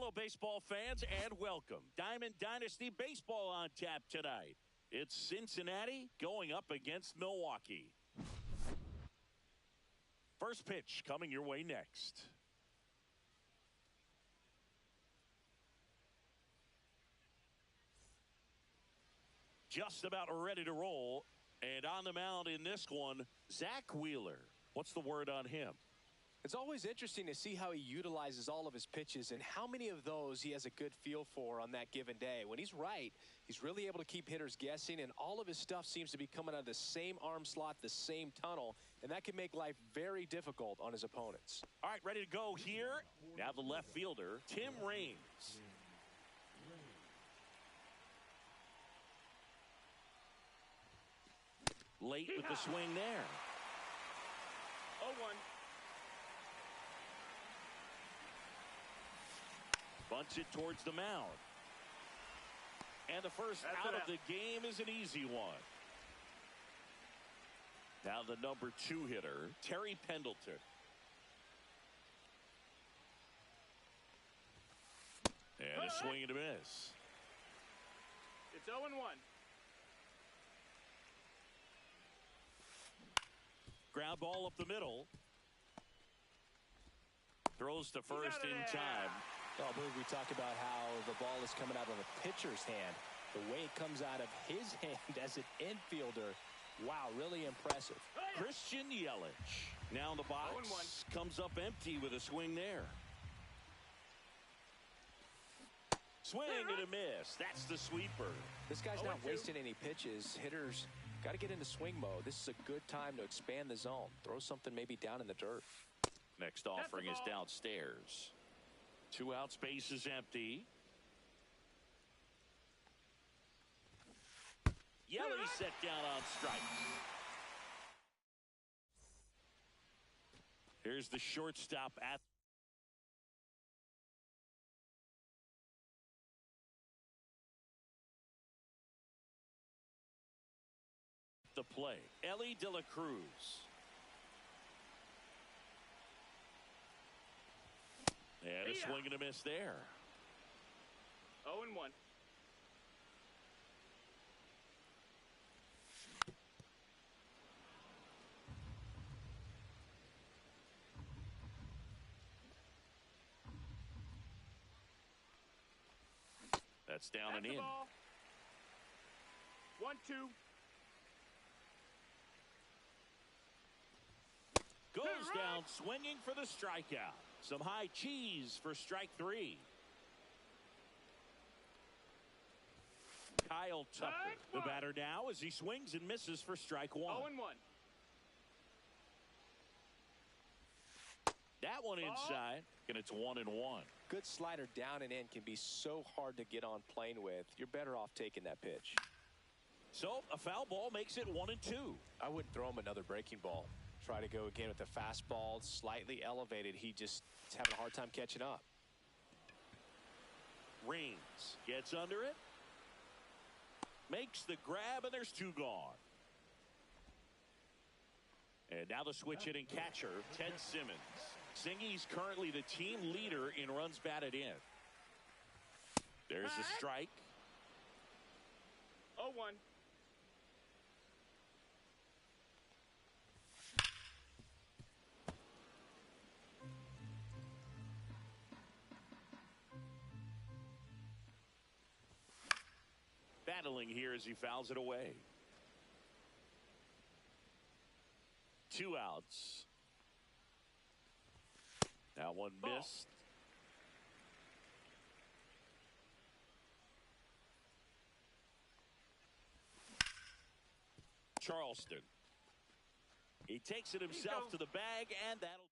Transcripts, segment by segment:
Hello, baseball fans, and welcome. Diamond Dynasty Baseball on tap tonight. It's Cincinnati going up against Milwaukee. First pitch coming your way next. Just about ready to roll. And on the mound in this one, Zach Wheeler. What's the word on him? It's always interesting to see how he utilizes all of his pitches and how many of those he has a good feel for on that given day. When he's right, he's really able to keep hitters guessing, and all of his stuff seems to be coming out of the same arm slot, the same tunnel, and that can make life very difficult on his opponents. All right, ready to go here. Now the left fielder, Tim Raines. Late with the swing there. 0-1. Bunts it towards the mound. And the first out of the game is an easy one. Now the number 2 hitter, Terry Pendleton. And a swing and a miss. It's 0-1. Ground ball up the middle. Throws to first in time. Well, Boog, we talked about how the ball is coming out of the pitcher's hand. The way it comes out of his hand as an infielder, wow, really impressive. Christian Yelich. Now in the box. 0-1. Comes up empty with a swing there. Swing and a miss. That's the sweeper. This guy's not wasting any pitches. Hitters got to get into swing mode. This is a good time to expand the zone. Throw something maybe down in the dirt. Next offering is downstairs. 2 out, space is empty. Yelich set down on strikes. Here's the shortstop at the play. Elly De La Cruz. And a swing and a miss there. 0-1. That's down and in. 1-2. Goes down swinging for the strikeout. Some high cheese for strike 3. Kyle Tucker, the batter now, as he swings and misses for strike 1. 0-1. That one inside, and it's 1-1. Good slider down and in can be so hard to get on plane with. You're better off taking that pitch. So a foul ball makes it 1-2. I wouldn't throw him another breaking ball. Try to go again with the fastball, slightly elevated. He just is having a hard time catching up. Raines gets under it. Makes the grab, and there's 2 gone. And now the switch hitting catcher, Ted Simmons. Singy's currently the team leader in runs batted in. There's the strike. 0-1. Battling here as he fouls it away. 2 outs. That one missed. Charleston. He takes it himself to the bag, and that'll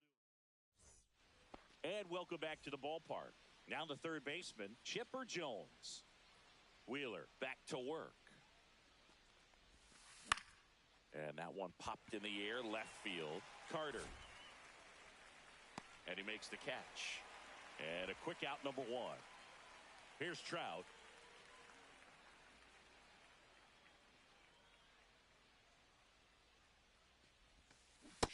do it. And welcome back to the ballpark. Now the third baseman, Chipper Jones. Wheeler back to work. And that one popped in the air, left field. Carter. And he makes the catch. And a quick out, number 1. Here's Trout.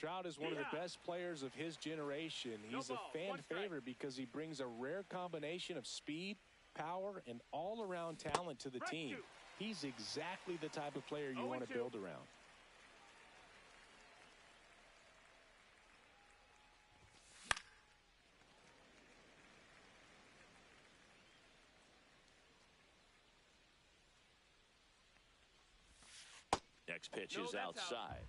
Trout is one of the best players of his generation. He's a fan favorite because he brings a rare combination of speed, power, and all-around talent to the team. He's exactly the type of player you want to build around. Next pitch is outside.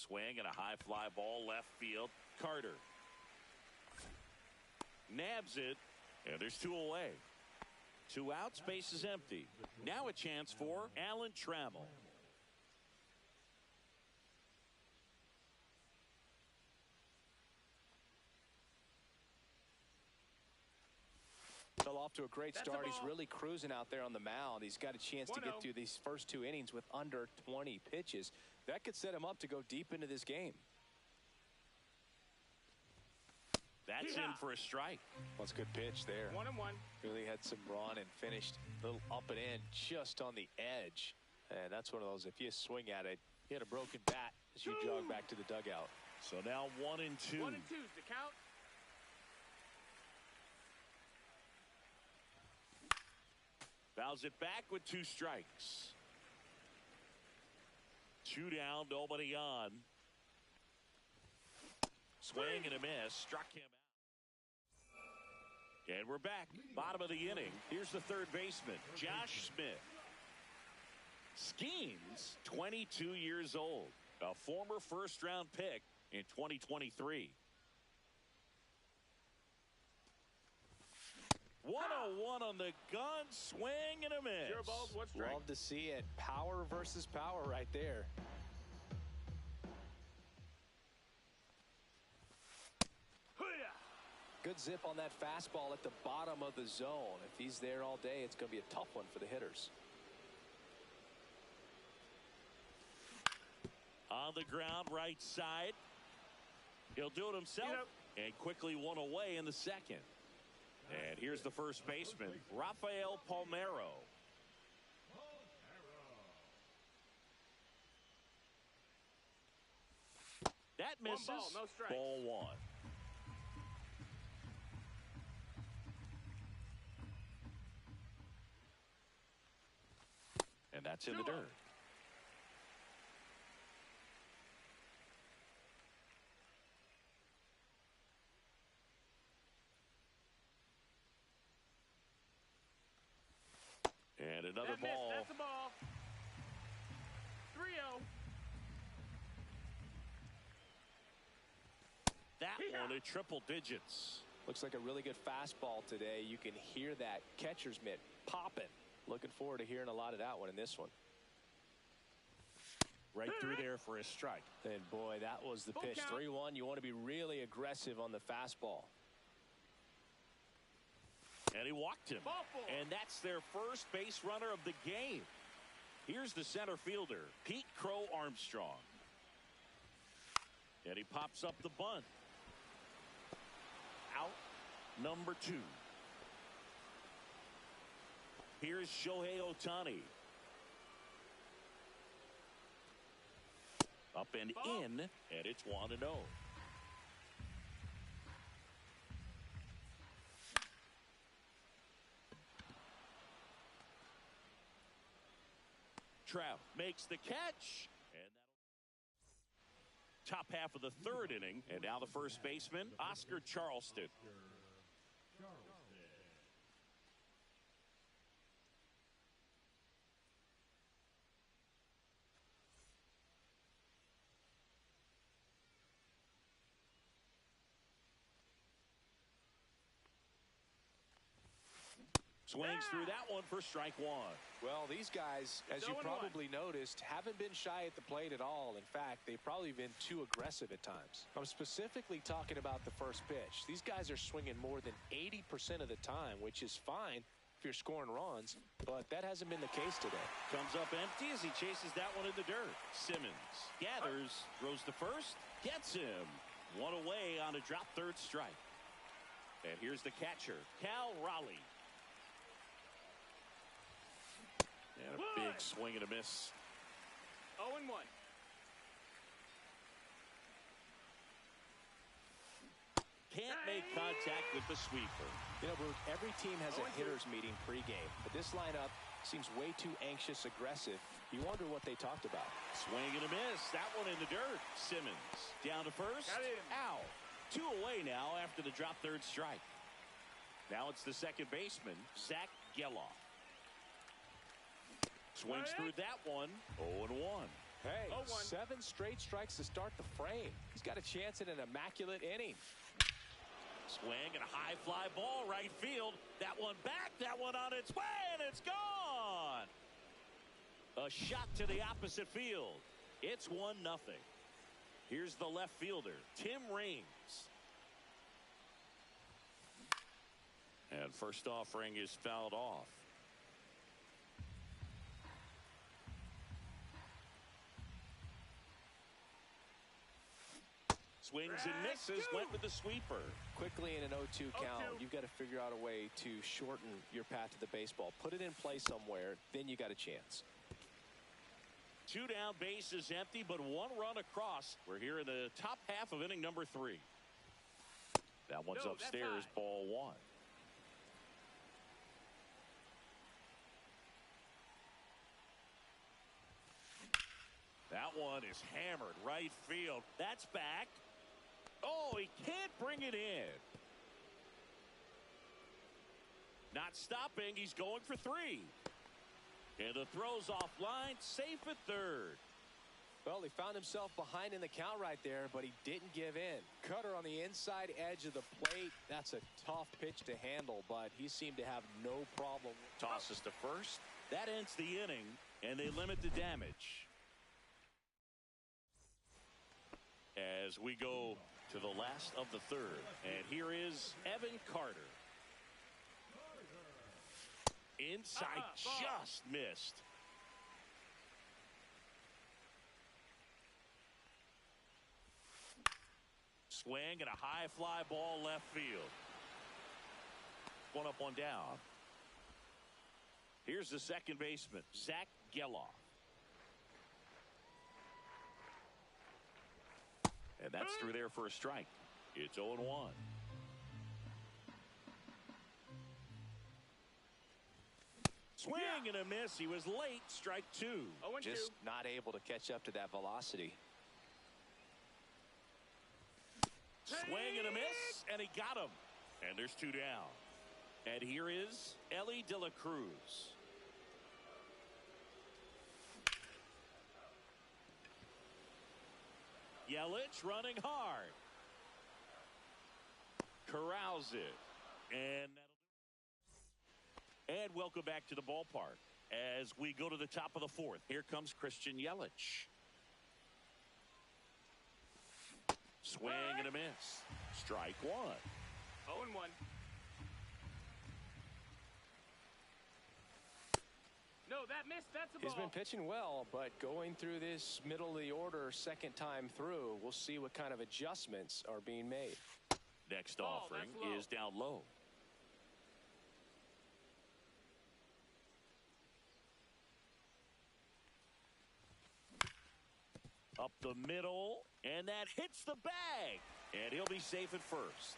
Swing and a high fly ball left field. Carter nabs it, and there's 2 away. 2 out, space is empty. Now a chance for Alan Trammell. Fell off to a great start. He's really cruising out there on the mound. He's got a chance to get through these first 2 innings with under 20 pitches. That could set him up to go deep into this game. That's in for a strike. Well, it's a good pitch there. 1-1. Really had some run and finished a little up and in just on the edge. And that's one of those, if you swing at it, you had a broken bat as you jog back to the dugout. So now 1-2. 1-2's the count. Fouls it back with 2 strikes. 2 down, nobody on. Swing and a miss, struck him out. And we're back, bottom of the inning. Here's the third baseman, Josh Smith. Skeens, 22 years old, a former first-round pick in 2023. 101 on the gun, swing and a miss. 0 balls, 1 strike. Love to see it. Power versus power right there. Good zip on that fastball at the bottom of the zone. If he's there all day, it's going to be a tough one for the hitters. On the ground, right side. He'll do it himself and quickly 1 away in the second. And here's the first baseman, Rafael Palmeiro. That misses. 1 ball, no strikes. Ball 1. And that's in the dirt. And another ball. That's a ball. 3-0. That one at triple digits. Looks like a really good fastball today. You can hear that catcher's mitt popping. Looking forward to hearing a lot of that one in this one. Right through there for a strike. And boy, that was the pitch. 3-1. You want to be really aggressive on the fastball. And he walked him. And that's their first base runner of the game. Here's the center fielder, Pete Crow Armstrong. And he pops up the bunt. Out number 2. Here's Shohei Ohtani. Up and in, and it's 1-0. Trout makes the catch, and that'll top half of the third inning. And now the first baseman, Oscar Charleston. Swings through that one for strike 1. Well, these guys, as you probably noticed, haven't been shy at the plate at all. In fact, they've probably been too aggressive at times. I'm specifically talking about the first pitch. These guys are swinging more than 80% of the time, which is fine if you're scoring runs, but that hasn't been the case today. Comes up empty as he chases that one in the dirt. Simmons gathers, throws the first, gets him. 1 away on a drop third strike. And here's the catcher, Cal Raleigh. And a big swing and a miss. 0-1. Can't make contact with the sweeper. You know, Brute, every team has a hitters meeting pregame, but this lineup seems way too anxious, aggressive. You wonder what they talked about. Swing and a miss. That one in the dirt. Simmons down to first. Out. 2 away now after the drop third strike. Now it's the second baseman, Zach Geloff. Swings through that one. 0-1. Hey, 0-1. 7 straight strikes to start the frame. He's got a chance at an immaculate inning. Swing and a high fly ball right field. That one back, that one on its way, and it's gone. A shot to the opposite field. It's 1-0. Here's the left fielder, Tim Raines. And first offering is fouled off. Swings and misses, went with the sweeper. Quickly in an 0-2 count, you've got to figure out a way to shorten your path to the baseball. Put it in play somewhere, then you got a chance. 2 down, bases empty, but 1 run across. We're here in the top half of inning number 3. That one's upstairs, ball 1. That one is hammered right field. That's back. Oh, he can't bring it in. Not stopping. He's going for 3. And the throw's offline. Safe at third. Well, he found himself behind in the count right there, but he didn't give in. Cutter on the inside edge of the plate. That's a tough pitch to handle, but he seemed to have no problem. Tosses to first. That ends the inning, and they limit the damage. As we go to the last of the third. And here is Evan Carter. Inside, just missed. Swing and a high fly ball left field. 1 up, 1 down. Here's the second baseman, Zach Geloff. And that's through there for a strike. It's 0-1. Swing and a miss. He was late. Strike 2. Just not able to catch up to that velocity. Swing and a miss, and he got him. And there's 2 down. And here is Elly De La Cruz. Yelich running hard. Corrals it. And welcome back to the ballpark as we go to the top of the 4th. Here comes Christian Yelich. Swing and a miss. Strike 1. 0-1. No, that missed. That's a ball. He's been pitching well, but going through this middle of the order second time through, we'll see what kind of adjustments are being made. Next offering is down low. Up the middle, and that hits the bag. And he'll be safe at first.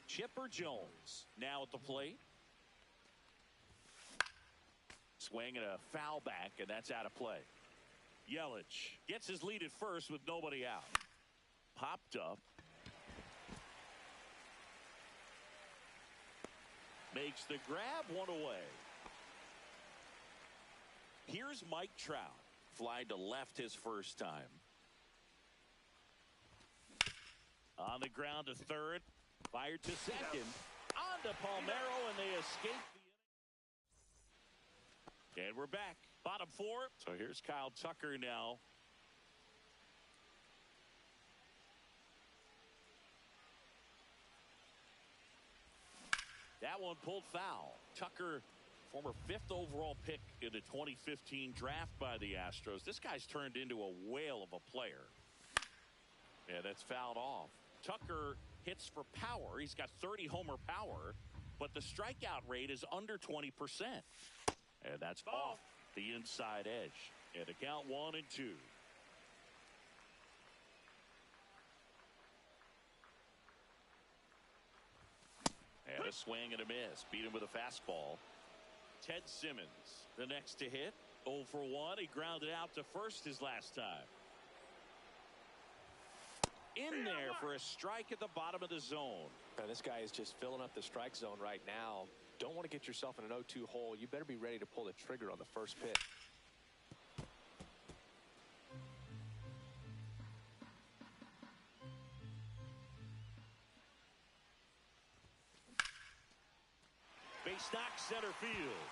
Chipper Jones now at the plate. Swing and a foul back, and that's out of play. Yelich gets his lead at first with nobody out. Popped up. Makes the grab, 1 away. Here's Mike Trout. Fly to left his first time. On the ground to third. Fired to second. On to Palmeiro, and they escape the inning. And we're back. Bottom 4. So here's Kyle Tucker now. That one pulled foul. Tucker, former 5th overall pick in the 2015 draft by the Astros. This guy's turned into a whale of a player. Yeah, that's fouled off. Tucker hits for power. He's got 30 homer power. but the strikeout rate is under 20%. And that's off the inside edge. And a count 1-2. And a swing and a miss. Beat him with a fastball. Ted Simmons, the next to hit. 0 for 1. He grounded out to first his last time. In there for a strike at the bottom of the zone. And this guy is just filling up the strike zone right now. Don't want to get yourself in an 0-2 hole. You better be ready to pull the trigger on the first pitch. Base knock center field.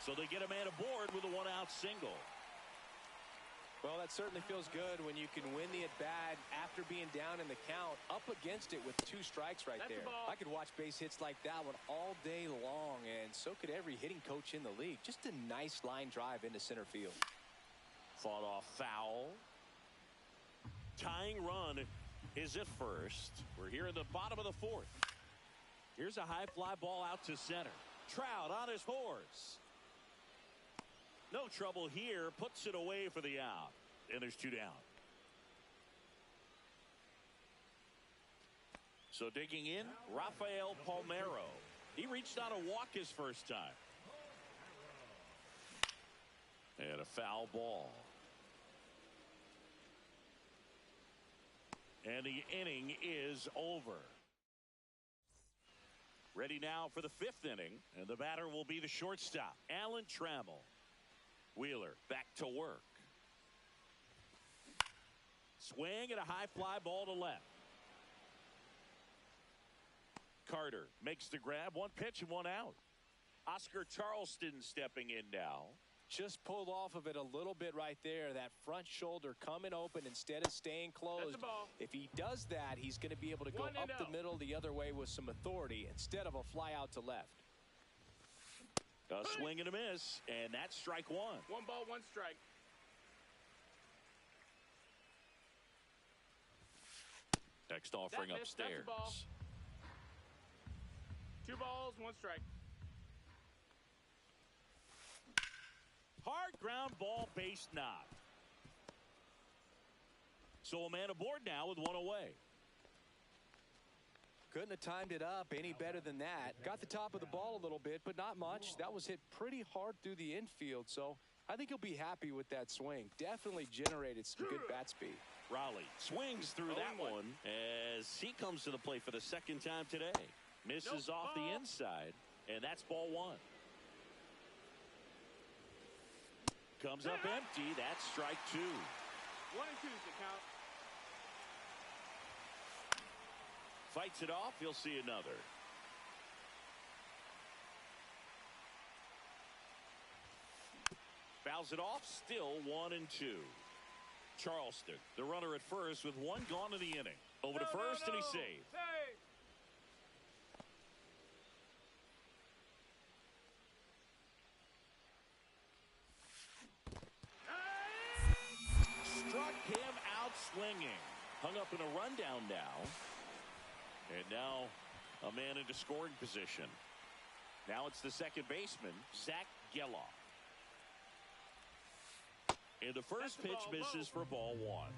So they get a man aboard with a one-out single. Well, that certainly feels good when you can win the at-bat after being down in the count, up against it with 2 strikes right there. I could watch base hits like that one all day long, and so could every hitting coach in the league. Just a nice line drive into center field. Fought off foul. Tying run is at first. We're here in the bottom of the 4th. Here's a high fly ball out to center. Trout on his horse. No trouble here. Puts it away for the out. And there's 2 down. So digging in, Rafael Palmeiro. He reached on a walk his first time. And a foul ball. And the inning is over. Ready now for the 5th inning. And the batter will be the shortstop, Alan Trammell. Wheeler back to work. Swing and a high fly ball to left. Carter makes the grab. 1 pitch and 1 out. Oscar Charleston stepping in now. Just pulled off of it a little bit right there. That front shoulder coming open instead of staying closed. If he does that, he's going to be able to go up the middle the other way with some authority instead of a fly out to left. A swing and a miss, and that's strike 1. 1 ball, 1 strike. Next offering upstairs. 2 balls, 1 strike. Hard ground ball, base knock. So a man aboard now with 1 away. Couldn't have timed it up any better than that. Got the top of the ball a little bit, but not much. That was hit pretty hard through the infield, so I think he'll be happy with that swing. Definitely generated some good bat speed. Raleigh swings through that one as he comes to the plate for the 2nd time today. Misses off the inside, and that's ball 1. Comes up empty. That's strike 2. 1 and 2 is the count. Fights it off. You'll see another. Fouls it off. Still 1 and 2. Charleston, the runner at first with 1 gone in the inning. Over to first, and he's safe. Struck him out swinging. Hung up in a rundown now. And now a man into scoring position. Now it's the 2nd baseman, Zach Geloff. And the first pitch misses for ball 1.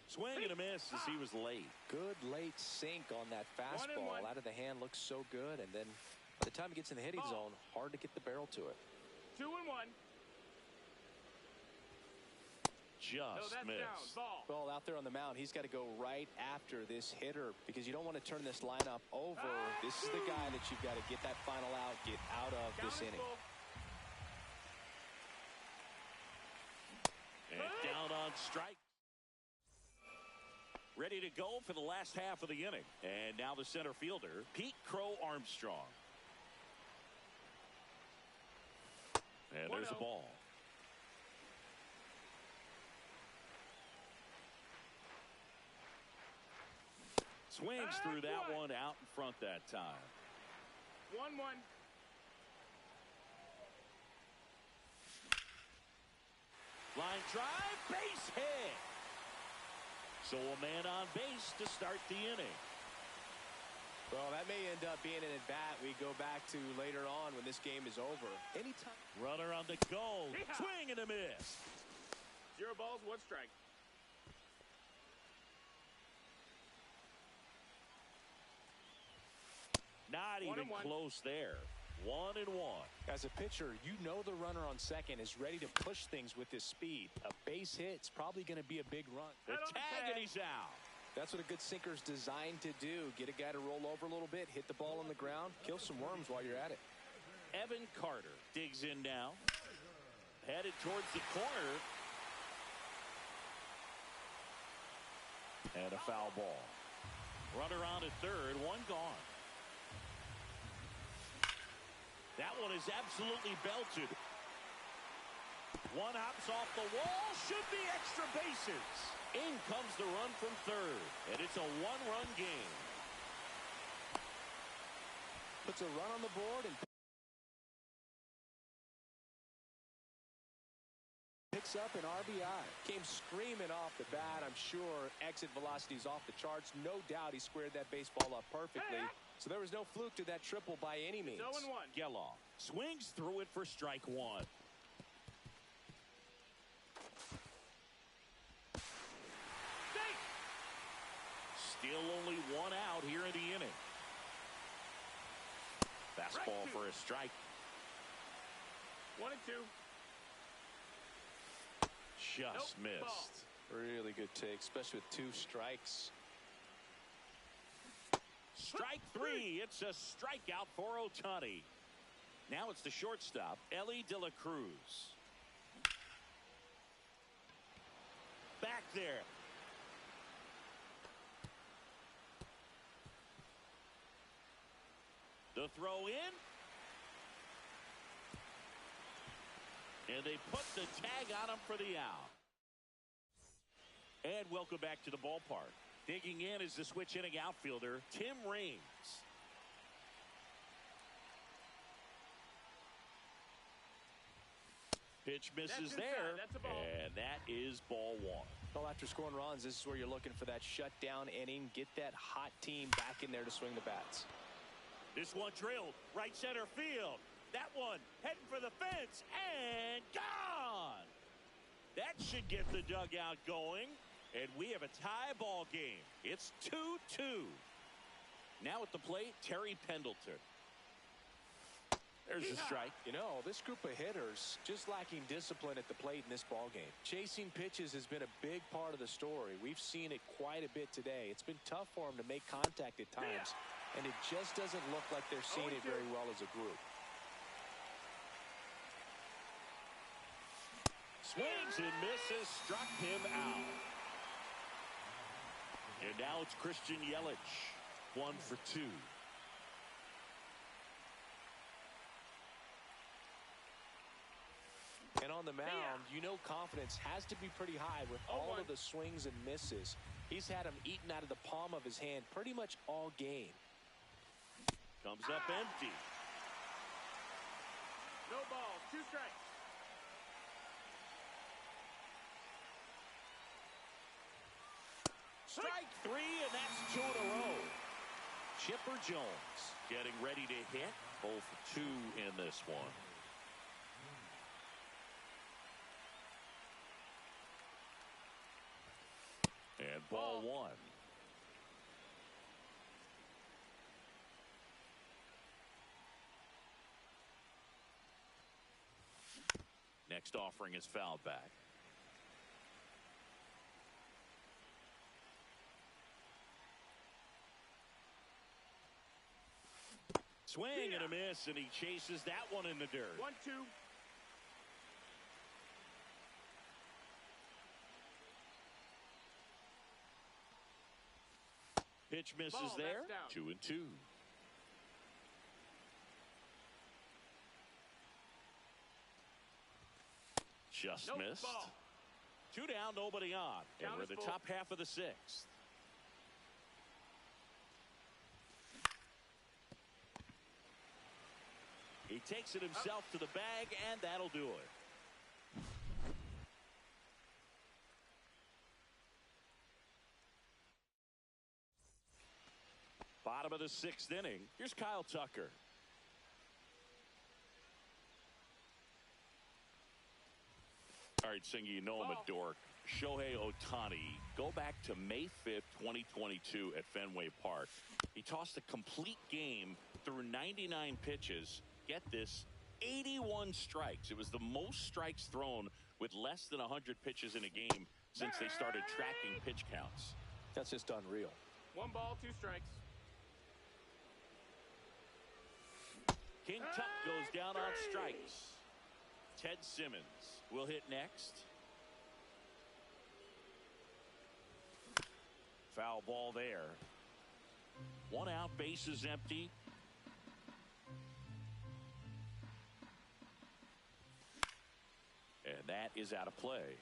Swing and a miss as he was late. Good late sink on that fastball. Out of the hand looks so good. And then by the time he gets in the hitting zone, hard to get the barrel to it. 2 and 1. Just missed. Well, out there on the mound, he's got to go right after this hitter because you don't want to turn this lineup over. This is the guy that you've got to get that final out, get out of this inning. And down on strike. Ready to go for the last half of the inning. And now the center fielder, Pete Crow Armstrong. And there's a ball. Swings through that one out in front that time. 1-1. Line drive, base hit. So a man on base to start the inning. Well, that may end up being an at-bat we go back to later on when this game is over. Anytime. Runner on the go. Yeehaw. Swing and a miss. 0 balls, 1 strike. Not even 1-1. close there. 1-1. As a pitcher, you know the runner on second is ready to push things with his speed. A base hit's probably going to be a big run. The tag and he's out. That's what a good sinker's designed to do. Get a guy to roll over a little bit, hit the ball on the ground, kill some worms while you're at it. Evan Carter digs in now. Headed towards the corner. And a foul ball. Runner on at third, 1 gone. That one is absolutely belted. One hops off the wall. Should be extra bases. In comes the run from third. And it's a 1-run game. Puts a run on the board and picks up an RBI. Came screaming off the bat. I'm sure exit velocity's off the charts. No doubt he squared that baseball up perfectly. So there was no fluke to that triple by any means. 0-1. Geloff swings through it for strike 1. Still only 1 out here in the inning. Fastball for a strike. 1-2. Just Nope, ball. missed. Really good take, especially with 2 strikes. Strike 3. It's a strikeout for Ohtani. Now it's the shortstop, Elly De La Cruz. Back there. The throw in. And they put the tag on him for the out. And welcome back to the ballpark. Digging in is the switch inning outfielder, Tim Raines. Pitch misses there, That's a ball. and that is ball 1. Well, after scoring runs, this is where you're looking for that shutdown inning. Get that hot team back in there to swing the bats. This one drilled right center field. That one heading for the fence and gone. That should get the dugout going, and we have a tie ball game. It's 2-2. Now at the plate, Terry Pendleton. There's a strike. You know, this group of hitters just lacking discipline at the plate in this ball game. Chasing pitches has been a big part of the story. We've seen it quite a bit today. It's been tough for them to make contact at times, and it just doesn't look like they're seeing it very well as a group. Swings and misses, struck him out. And now it's Christian Yelich, 1 for 2. And on the mound, you know confidence has to be pretty high with all of the swings and misses. He's had them eaten out of the palm of his hand pretty much all game. Comes up empty. No balls, 2 strikes. Strike 3, and that's 2 in a row. Chipper Jones getting ready to hit. 0 for 2 in this one. And ball 1. Next offering is fouled back. Swing and a miss, and he chases that one in the dirt. 1-2. Pitch misses Ball, there. that's down. 2-2. Just Nope, missed. ball. 2 down, nobody on. And Count we're is the full. top half of the 6th. He takes it himself to the bag, and that'll do it. bottom of the 6th inning. Here's Kyle Tucker. All right, Singy, you know I'm a dork. Shohei Ohtani, go back to May 5th, 2022 at Fenway Park. He tossed a complete game through 99 pitches. Get this, 81 strikes. It was the most strikes thrown with less than 100 pitches in a game since they started tracking pitch counts. That's just unreal. 1 ball, 2 strikes. King Tuck goes down on strikes. Ted Simmons will hit next. Foul ball there. 1 out, bases empty. And that is out of play.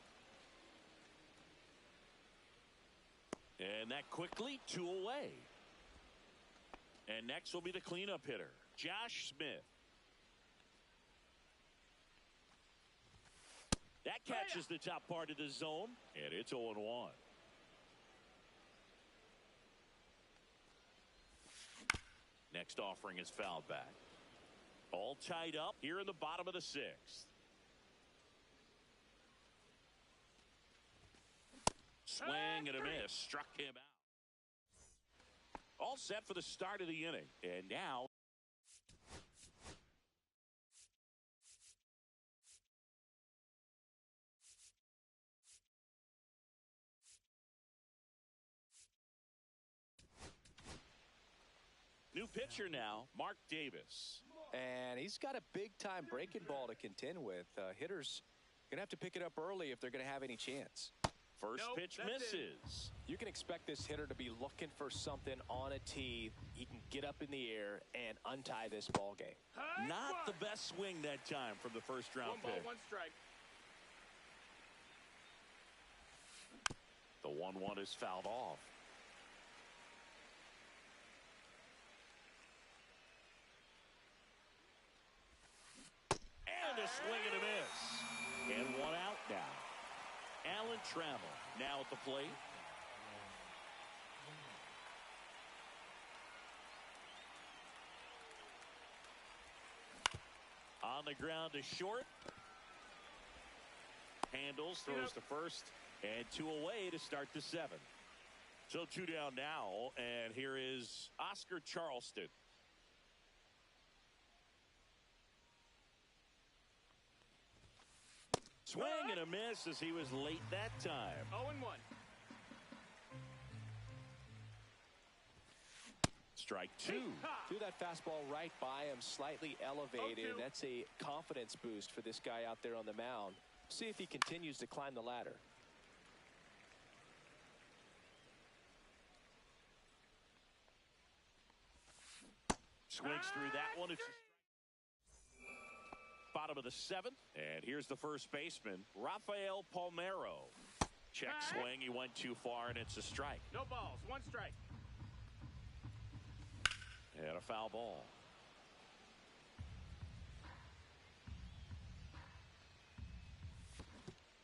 And that quickly 2 away. And next will be the cleanup hitter, Josh Smith. That catches the top part of the zone, and it's 0-1. Next offering is fouled back. All tied up here in the bottom of the 6th. Swing and a miss. Struck him out. All set for the start of the inning. And now new pitcher now, Mark Davis. And he's got a big-time breaking ball to contend with. Hitters going to have to pick it up early if they're going to have any chance. First pitch misses. You can expect this hitter to be looking for something on a tee. He can get up in the air and untie this ball game. Not the best swing that time from the first round 1 ball, pick. 1 strike. The 1-1 is fouled off. And a swing and a miss. And 1 out now. Alan Trammell now at the plate. On the ground to short. Handles, throws to first, and 2 away to start the 7th. So 2 down now, and here is Oscar Charleston. Swing and a miss as he was late that time. 0-1. Strike 2. Threw that fastball right by him, slightly elevated. 0-2. That's a confidence boost for this guy out there on the mound. See if he continues to climb the ladder. Swings through that one. It's bottom of the 7th. And here's the first baseman, Rafael Palmeiro. Check swing. He went too far, and it's a strike. No balls, 1 strike. And a foul ball.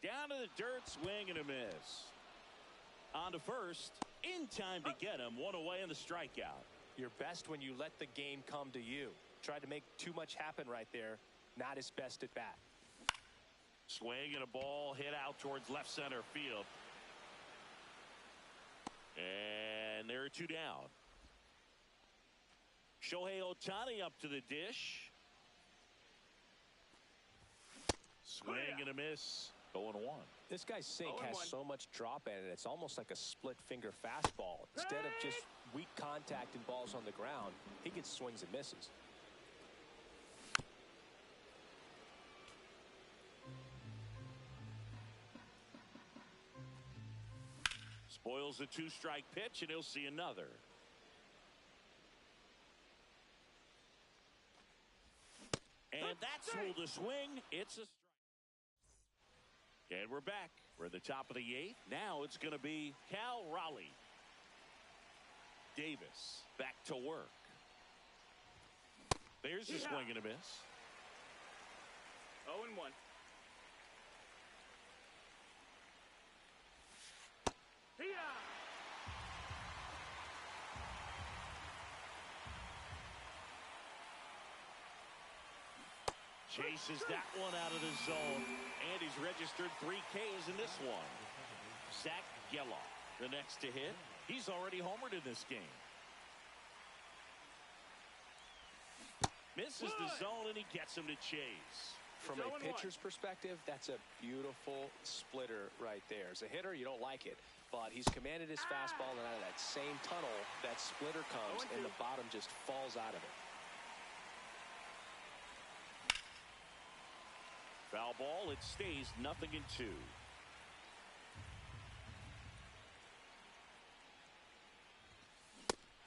Down to the dirt, swing and a miss. On to first, in time to get him. 1 away in the strikeout. You're best when you let the game come to you. Tried to make too much happen right there. Not his best at bat. Swing and a ball hit out towards left center field. And there are 2 down. Shohei Ohtani up to the dish. Swing and a miss. 0-1. This guy's sink 0-1. has so much drop in it. It's almost like a split finger fastball. Instead of just weak contact and balls on the ground, he gets swings and misses. Spoils the 2-strike pitch, and he'll see another. And that's ruled a swing. It's a strike. And we're back. We're at the top of the 8th. Now it's going to be Cal Raleigh. Davis back to work. There's the swing and a miss. 0-1. Chases that one out of the zone, and he's registered 3 Ks in this one. Zach Geloff, the next to hit. He's already homered in this game. Misses the zone, and he gets him to chase. From a pitcher's perspective, that's a beautiful splitter right there. As a hitter, you don't like it, but he's commanded his fastball, and out of that same tunnel, that splitter comes, and the bottom just falls out of it. Foul ball. It stays 0-2.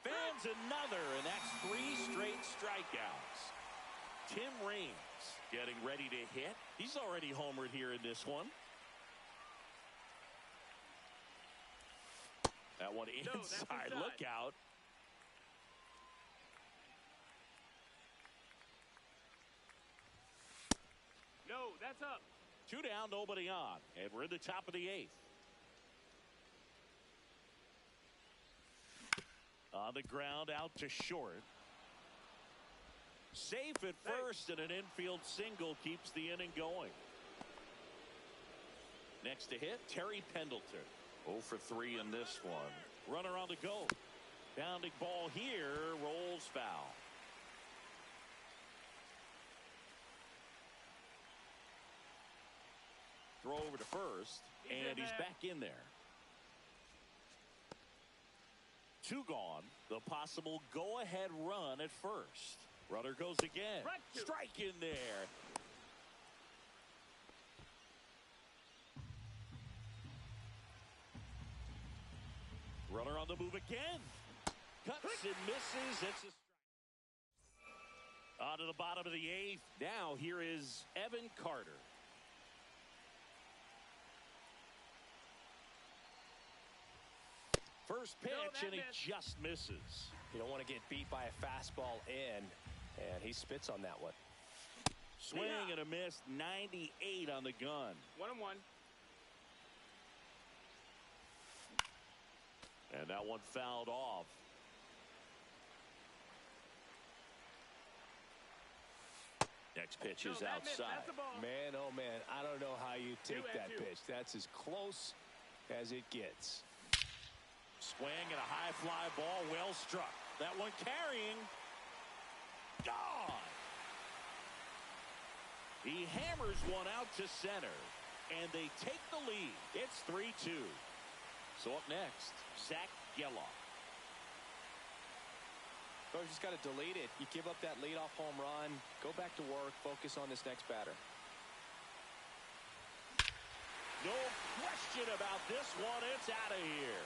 Fans another, and that's 3 straight strikeouts. Tim Raines getting ready to hit. He's already homered here in this one. That one inside. Look out. No, that's up. 2 down, nobody on. And we're in the top of the 8th. On the ground, out to short. Safe at first, and an infield single keeps the inning going. Next to hit, Terry Pendleton. 0 for 3 in this one. Runner on the go. Bounding ball here, rolls foul. Throw over to first, and he's back in there. 2 gone. The possible go-ahead run at first. Runner goes again. Strike in there. Runner on the move again. Cuts and misses. It's a strike. On to the bottom of the 8th. Now here is Evan Carter. First pitch, and he just misses. You don't want to get beat by a fastball in, and he spits on that one. Swing and a miss, 98 on the gun. 1-1. And that one fouled off. Next pitch is outside. Man, oh man, I don't know how you take that pitch. That's as close as it gets. Swing and a high fly ball, well struck. That one carrying. Gone. He hammers one out to center, and they take the lead. It's 3-2. So up next, Zach Geloff. Coach just got to delete it. You give up that leadoff home run, go back to work, focus on this next batter. No question about this one. It's out of here.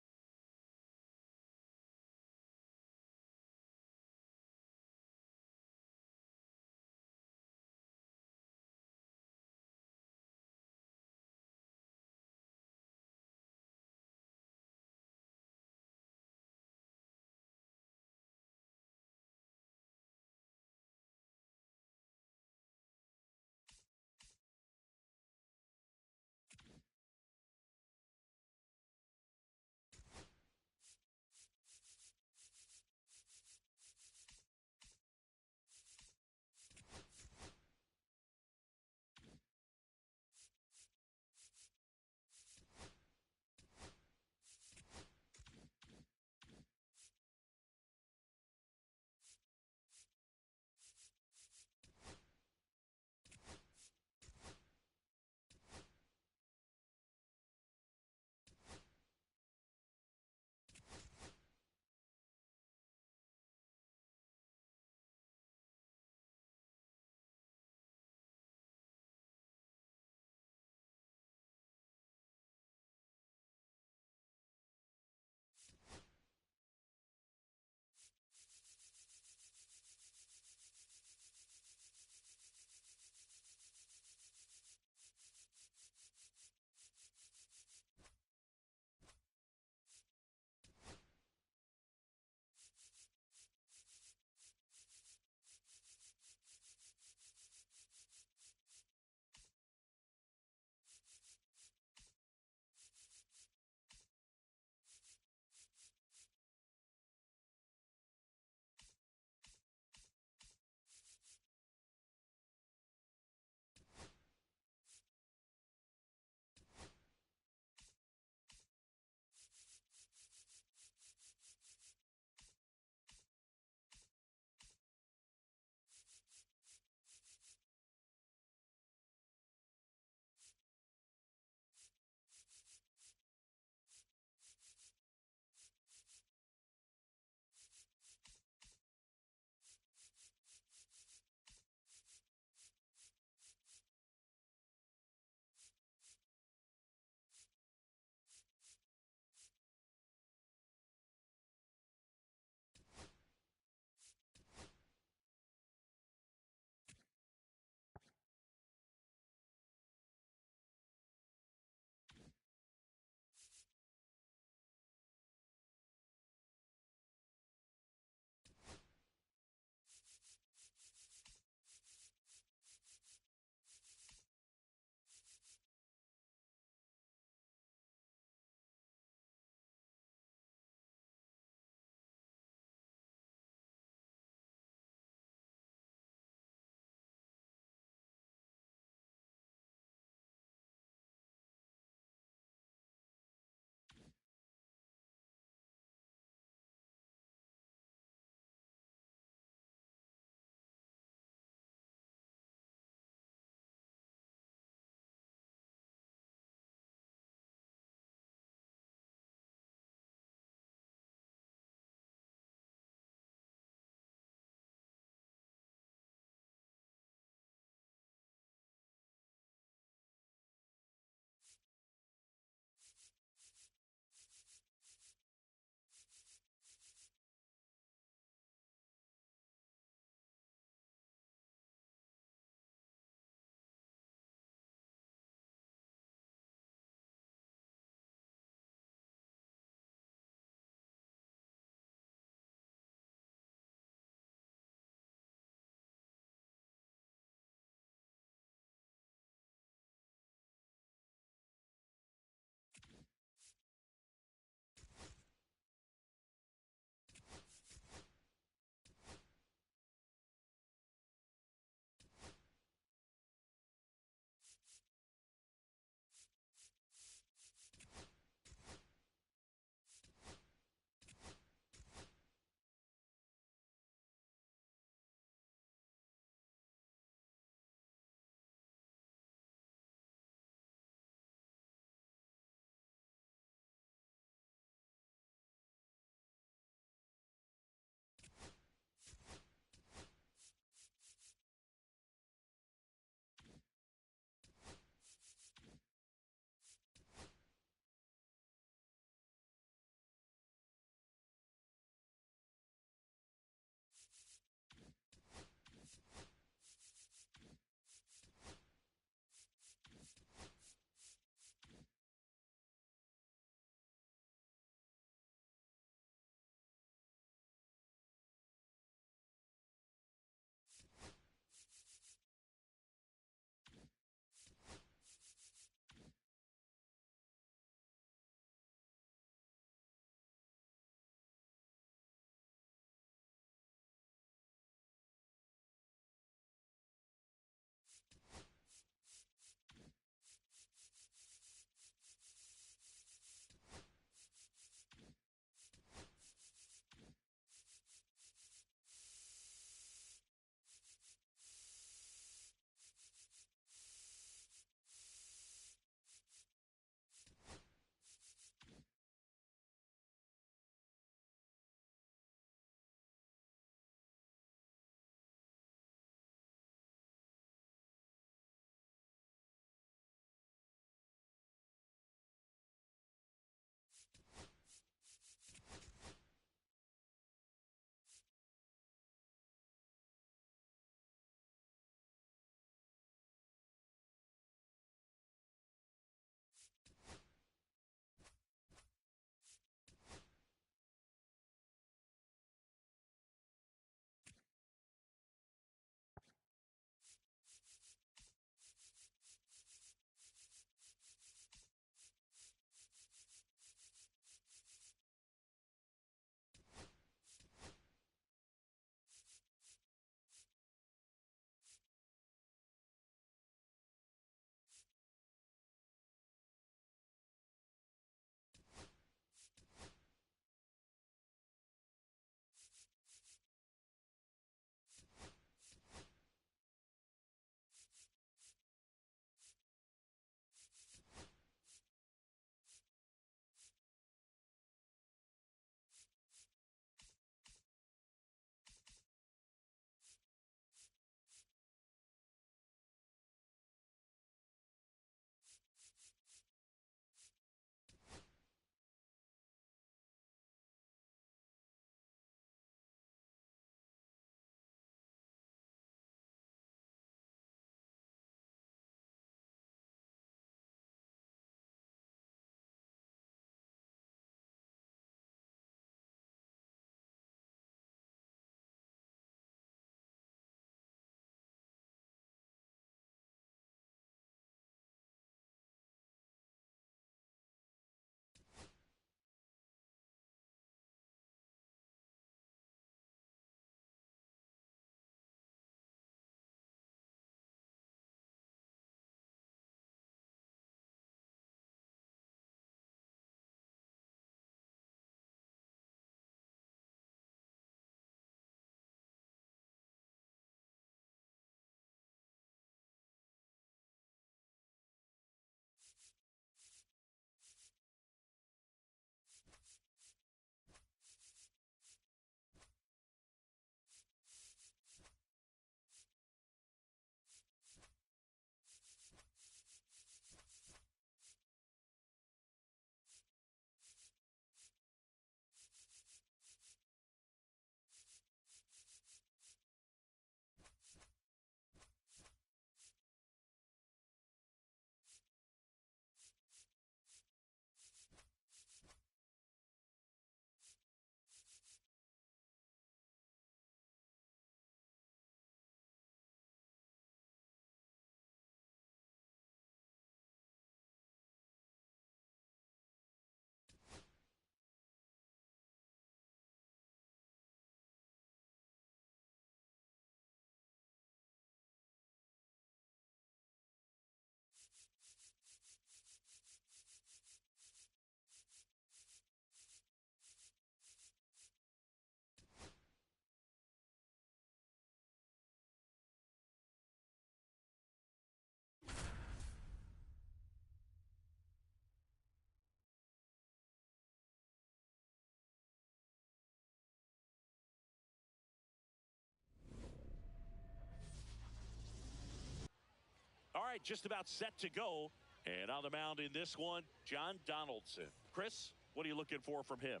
right, just about set to go. And on the mound in this one, John Donaldson. Chris, what are you looking for from him?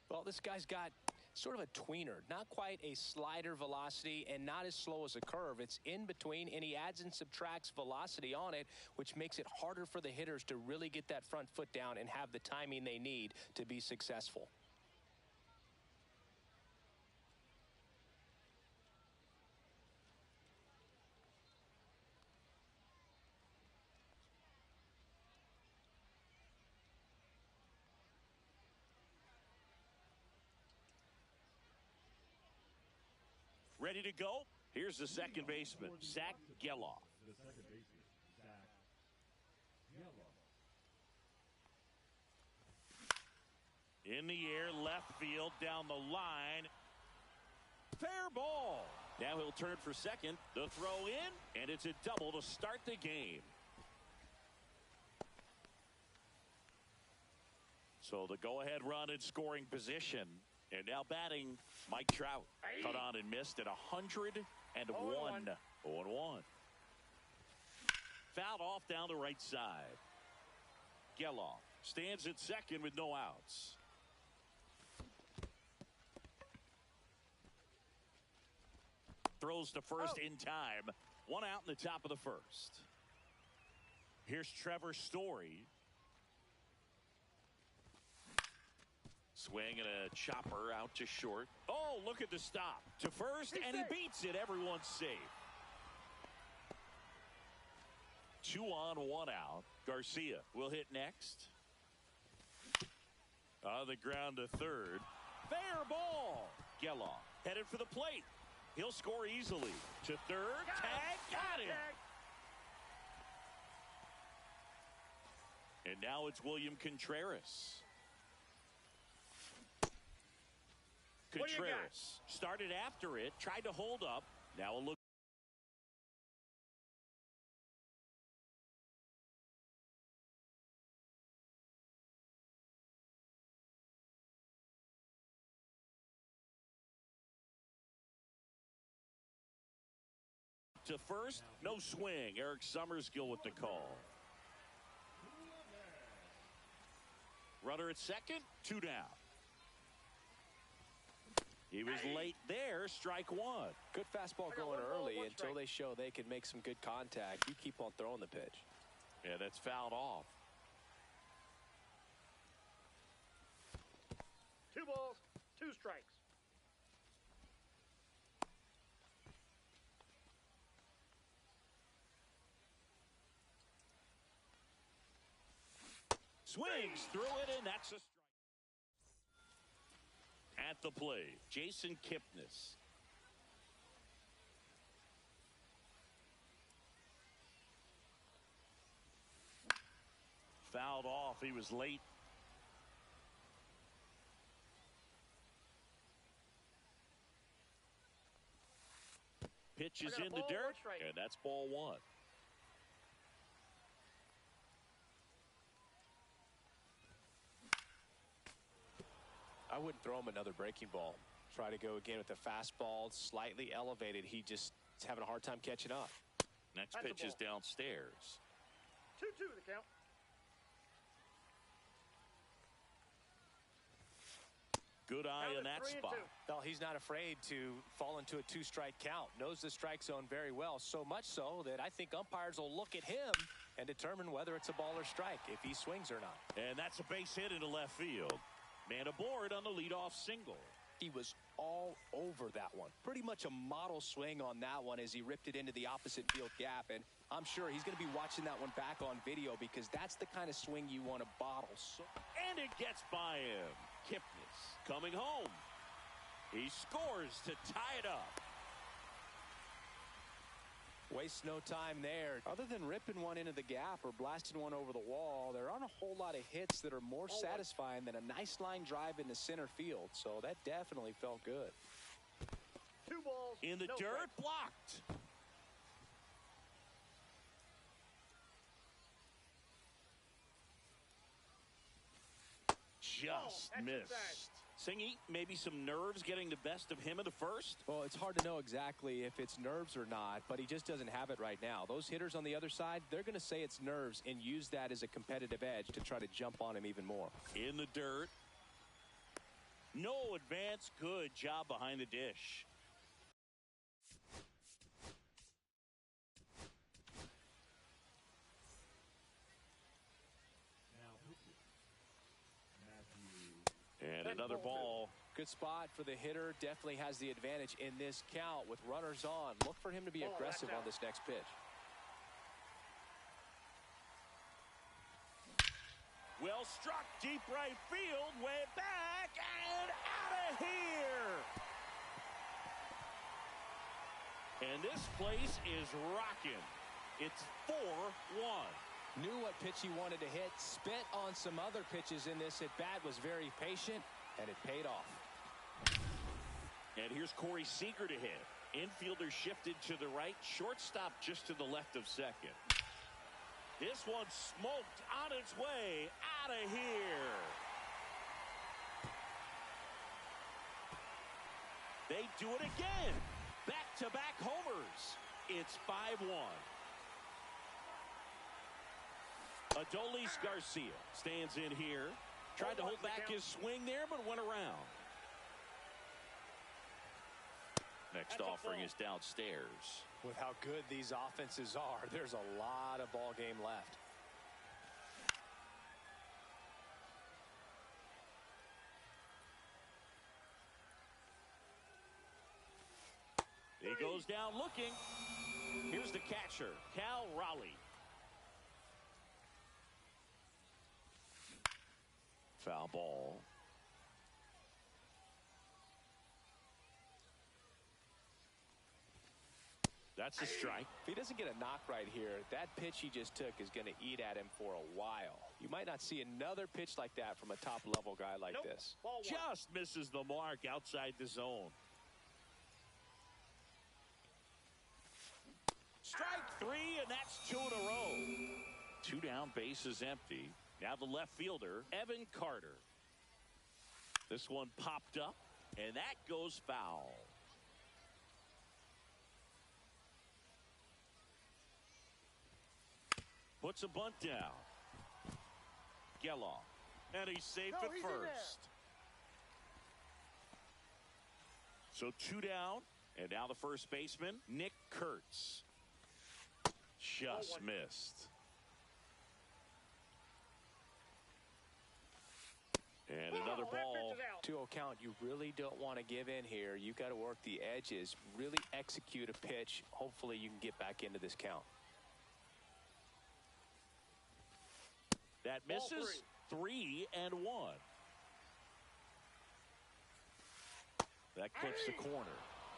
Well, this guy's got sort of a tweener, not quite a slider velocity and not as slow as a curve. It's in between, and he adds and subtracts velocity on it, which makes it harder for the hitters to really get that front foot down and have the timing they need to be successful. Ready to go? Here's the second baseman, Zach Geloff. In the air, left field, down the line. Fair ball. Now he'll turn for second. The throw in, and it's a double to start the game. So the go-ahead run in scoring position. And now batting, Mike Trout. Cut on and missed at 101. 0-1. Fouled off down the right side. Geloff stands at second with no outs. Throws to first in time. 1 out in the top of the first. Here's Trevor Story. Swing and a chopper out to short. Oh, look at the stop. To first, and he beats it. Everyone's safe. 2 on, 1 out. Garcia will hit next. On the ground to third. Fair ball. Geloff headed for the plate. He'll score easily. To third. Tag. Got him. And now it's William Contreras. Contreras started after it, tried to hold up. Now a look. To first, no swing. Eric Summerskill with the call. Runner at second, 2 down. He was late there, strike 1. Good fastball going early until they show they can make some good contact. You keep on throwing the pitch. Yeah, that's fouled off. 2 balls, 2 strikes. Swings through it, and that's a strike. At the plate, Jason Kipnis. Fouled off. He was late. Pitch is in the dirt, and that's ball 1. I wouldn't throw him another breaking ball. Try to go again with the fastball, slightly elevated. He just is having a hard time catching up. Next pitch is downstairs. 2-2 the count. Good eye in that spot. Well, he's not afraid to fall into a 2-strike count. Knows the strike zone very well. So much so that I think umpires will look at him and determine whether it's a ball or strike, if he swings or not. And that's a base hit into left field. Man aboard on the leadoff single. He was all over that one. Pretty much a model swing on that one as he ripped it into the opposite field gap. And I'm sure he's going to be watching that one back on video because that's the kind of swing you want to bottle. And it gets by him. Kipnis coming home. He scores to tie it up. Waste no time there. Other than ripping one into the gap or blasting one over the wall, there aren't a whole lot of hits that are more satisfying than a nice line drive into center field. So that definitely felt good. 2 balls. In the dirt, blocked. Just missed. Singy, maybe some nerves getting the best of him in the first? Well, it's hard to know exactly if it's nerves or not, but he just doesn't have it right now. Those hitters on the other side, they're going to say it's nerves and use that as a competitive edge to try to jump on him even more. In the dirt. No advance. Good job behind the dish. And another ball. Good spot for the hitter. Definitely has the advantage in this count with runners on. Look for him to be aggressive on this next pitch. Well struck, deep right field, way back, and out of here. And this place is rocking. It's 4-1. Knew what pitch he wanted to hit, spent on some other pitches in this at-bat, was very patient, and it paid off. And here's Corey Seager to hit. Infielder shifted to the right, shortstop just to the left of second. This one smoked on its way out of here. They do it again. Back-to-back homers. It's 5-1. Adolis Garcia stands in here. Tried to hold back his swing there, but went around. Next offering is downstairs. With how good these offenses are, there's a lot of ball game left. He goes down looking. Here's the catcher, Cal Raleigh. Foul ball. That's a strike. If he doesn't get a knock right here, that pitch he just took is going to eat at him for a while. You might not see another pitch like that from a top-level guy like this. Just misses the mark outside the zone. Strike three, and that's 2 in a row. 2 down, bases empty. Now the left fielder, Evan Carter. This one popped up, and that goes foul. Puts a bunt down. Geloff. And he's safe at first. So 2 down, and now the first baseman, Nick Kurtz. Just missed. And another ball. 2-0 count. You really don't want to give in here. You got to work the edges, really execute a pitch. Hopefully you can get back into this count. That misses. 3-1. That clips the corner.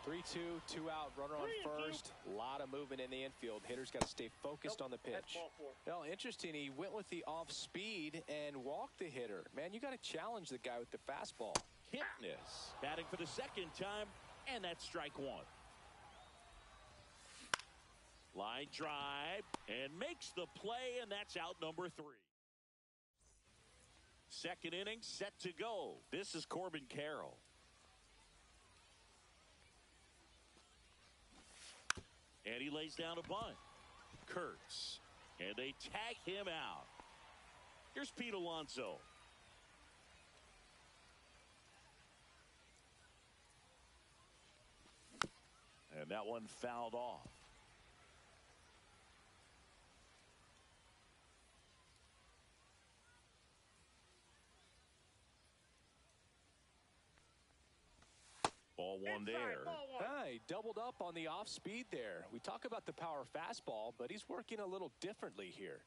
3-2, 2 out, runner on first. A lot of movement in the infield. Hitter's got to stay focused on the pitch. Well, interesting. He went with the off speed and walked the hitter. Man, you got to challenge the guy with the fastball. Hitness batting for the second time, and that's strike 1. Line drive and makes the play, and that's out number 3. Second inning set to go. This is Corbin Carroll. And he lays down a bunt. Kurtz. And they tag him out. Here's Pete Alonso. And that one fouled off. Ball one there. He doubled up on the off speed there. We talk about the power fastball, but he's working a little differently here.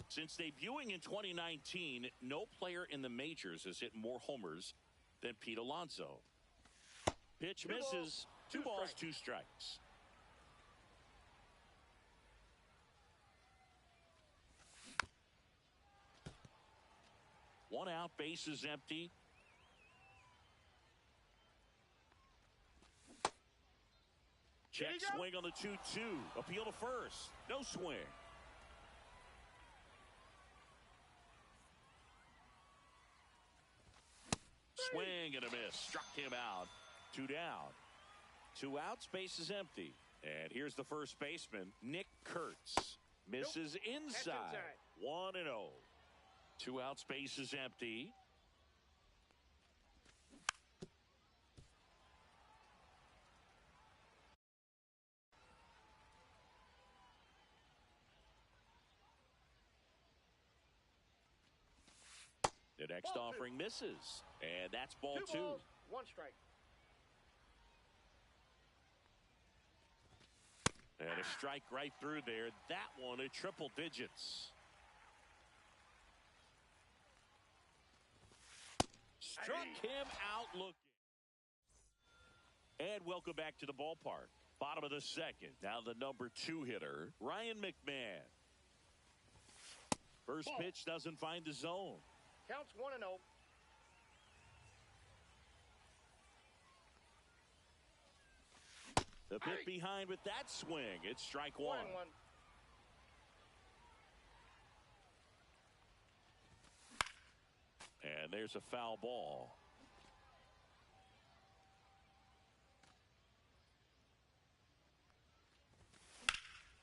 Since debuting in 2019, no player in the majors has hit more homers than Pete Alonso. Pitch misses. 2 balls, 2 strikes. One out, bases empty. Check swing on the 2-2. Appeal to first. No swing. Swing and a miss. Struck him out. 2 down. 2 outs. Base is empty. And here's the first baseman, Nick Kurtz. Misses inside. 1-0. 2 outs. Base is empty. The next offering misses. And that's ball 2. 2 balls, 1 strike. And a strike right through there. That one at triple digits. Struck him out looking. And welcome back to the ballpark. Bottom of the second. Now the number 2 hitter, Ryan McMahon. First pitch doesn't find the zone. Counts 1-0. The pit behind with that swing. It's strike 1. 1-1. And there's a foul ball.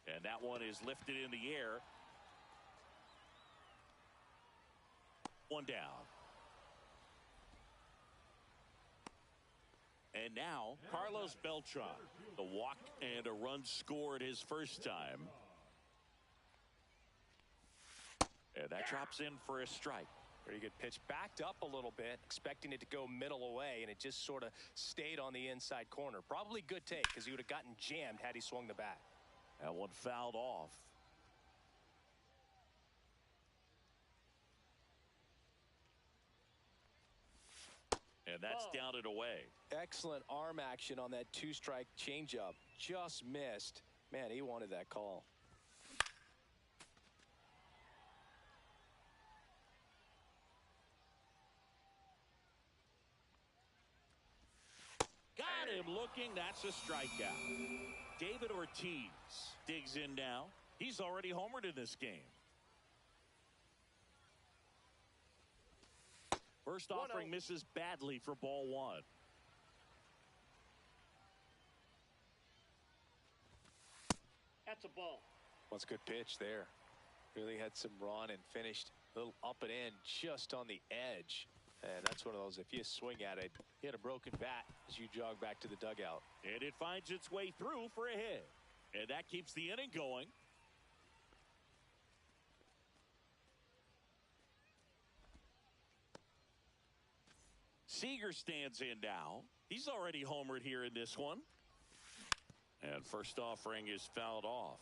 And that one is lifted in the air. 1 down. And now, Carlos Beltran. The walk and a run scored his first time. And that drops in for a strike. Pretty good pitch. Backed up a little bit, expecting it to go middle away, and it just sort of stayed on the inside corner. Probably good take, because he would have gotten jammed had he swung the bat. That one fouled off. And that's down and away. Excellent arm action on that 2-strike changeup. Just missed. Man, he wanted that call. Got him looking. That's a strikeout. David Ortiz digs in now. He's already homered in this game. First offering misses badly for ball 1. That's a ball. What's a good pitch there. Really had some run and finished a little up and in just on the edge. And that's one of those, if you swing at it, you hit a broken bat as you jog back to the dugout. And it finds its way through for a hit. And that keeps the inning going. Seager stands in now. He's already homered here in this one. And first offering is fouled off.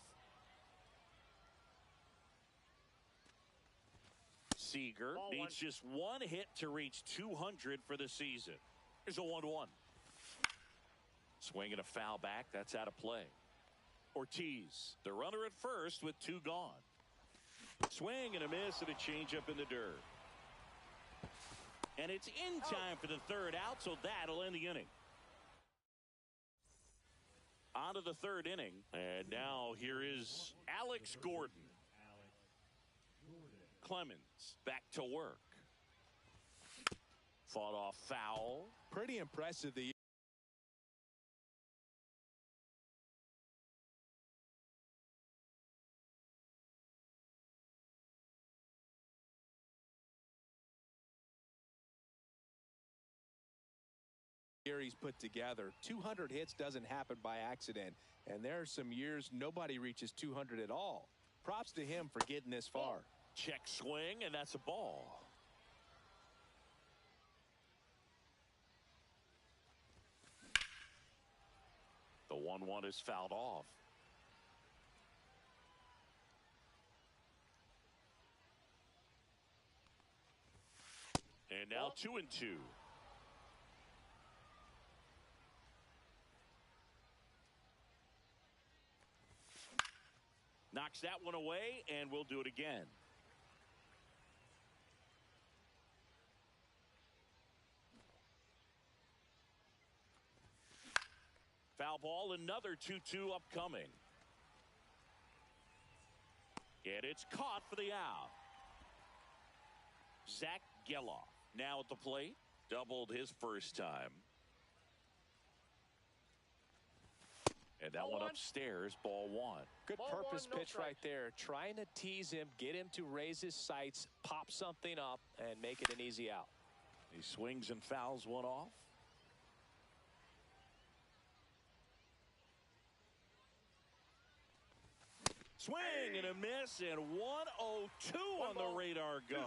Seager needs just 1 hit to reach 200 for the season. Here's a 1-1. Swing and a foul back. That's out of play. Ortiz, the runner at first with 2 gone. Swing and a miss and a changeup in the dirt. And it's in time for the 3rd out, so that'll end the inning. On to the 3rd inning. And now here is Alex Gordon. Clemens back to work. Fought off foul. Pretty impressive. The year he's put together. 200 hits doesn't happen by accident, and there are some years nobody reaches 200 at all. Props to him for getting this far. Check swing, and that's a ball. The 1-1 is fouled off. And now 2-2. Knocks that one away, and we'll do it again. Foul ball, another 2-2 upcoming. And it's caught for the out. Zach Geloff now at the plate. Doubled his first time. And that one upstairs, ball one. Good Ball purpose one, no pitch right strikes. there. Trying to tease him, get him to raise his sights, pop something up, and make it an easy out. He swings and fouls one off. Swing and a miss, and 102 on the radar gun.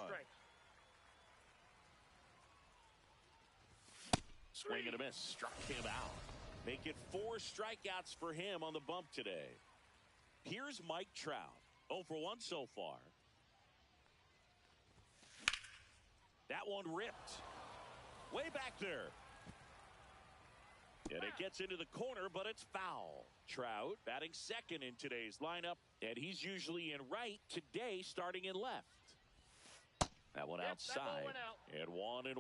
Swing and a miss, struck him out. Make it 4 strikeouts for him on the bump today. Here's Mike Trout. 0 for 1 so far. That one ripped. Way back there. And it gets into the corner, but it's foul. Trout batting second in today's lineup, and he's usually in right, today starting in left. That one outside, and 1-1.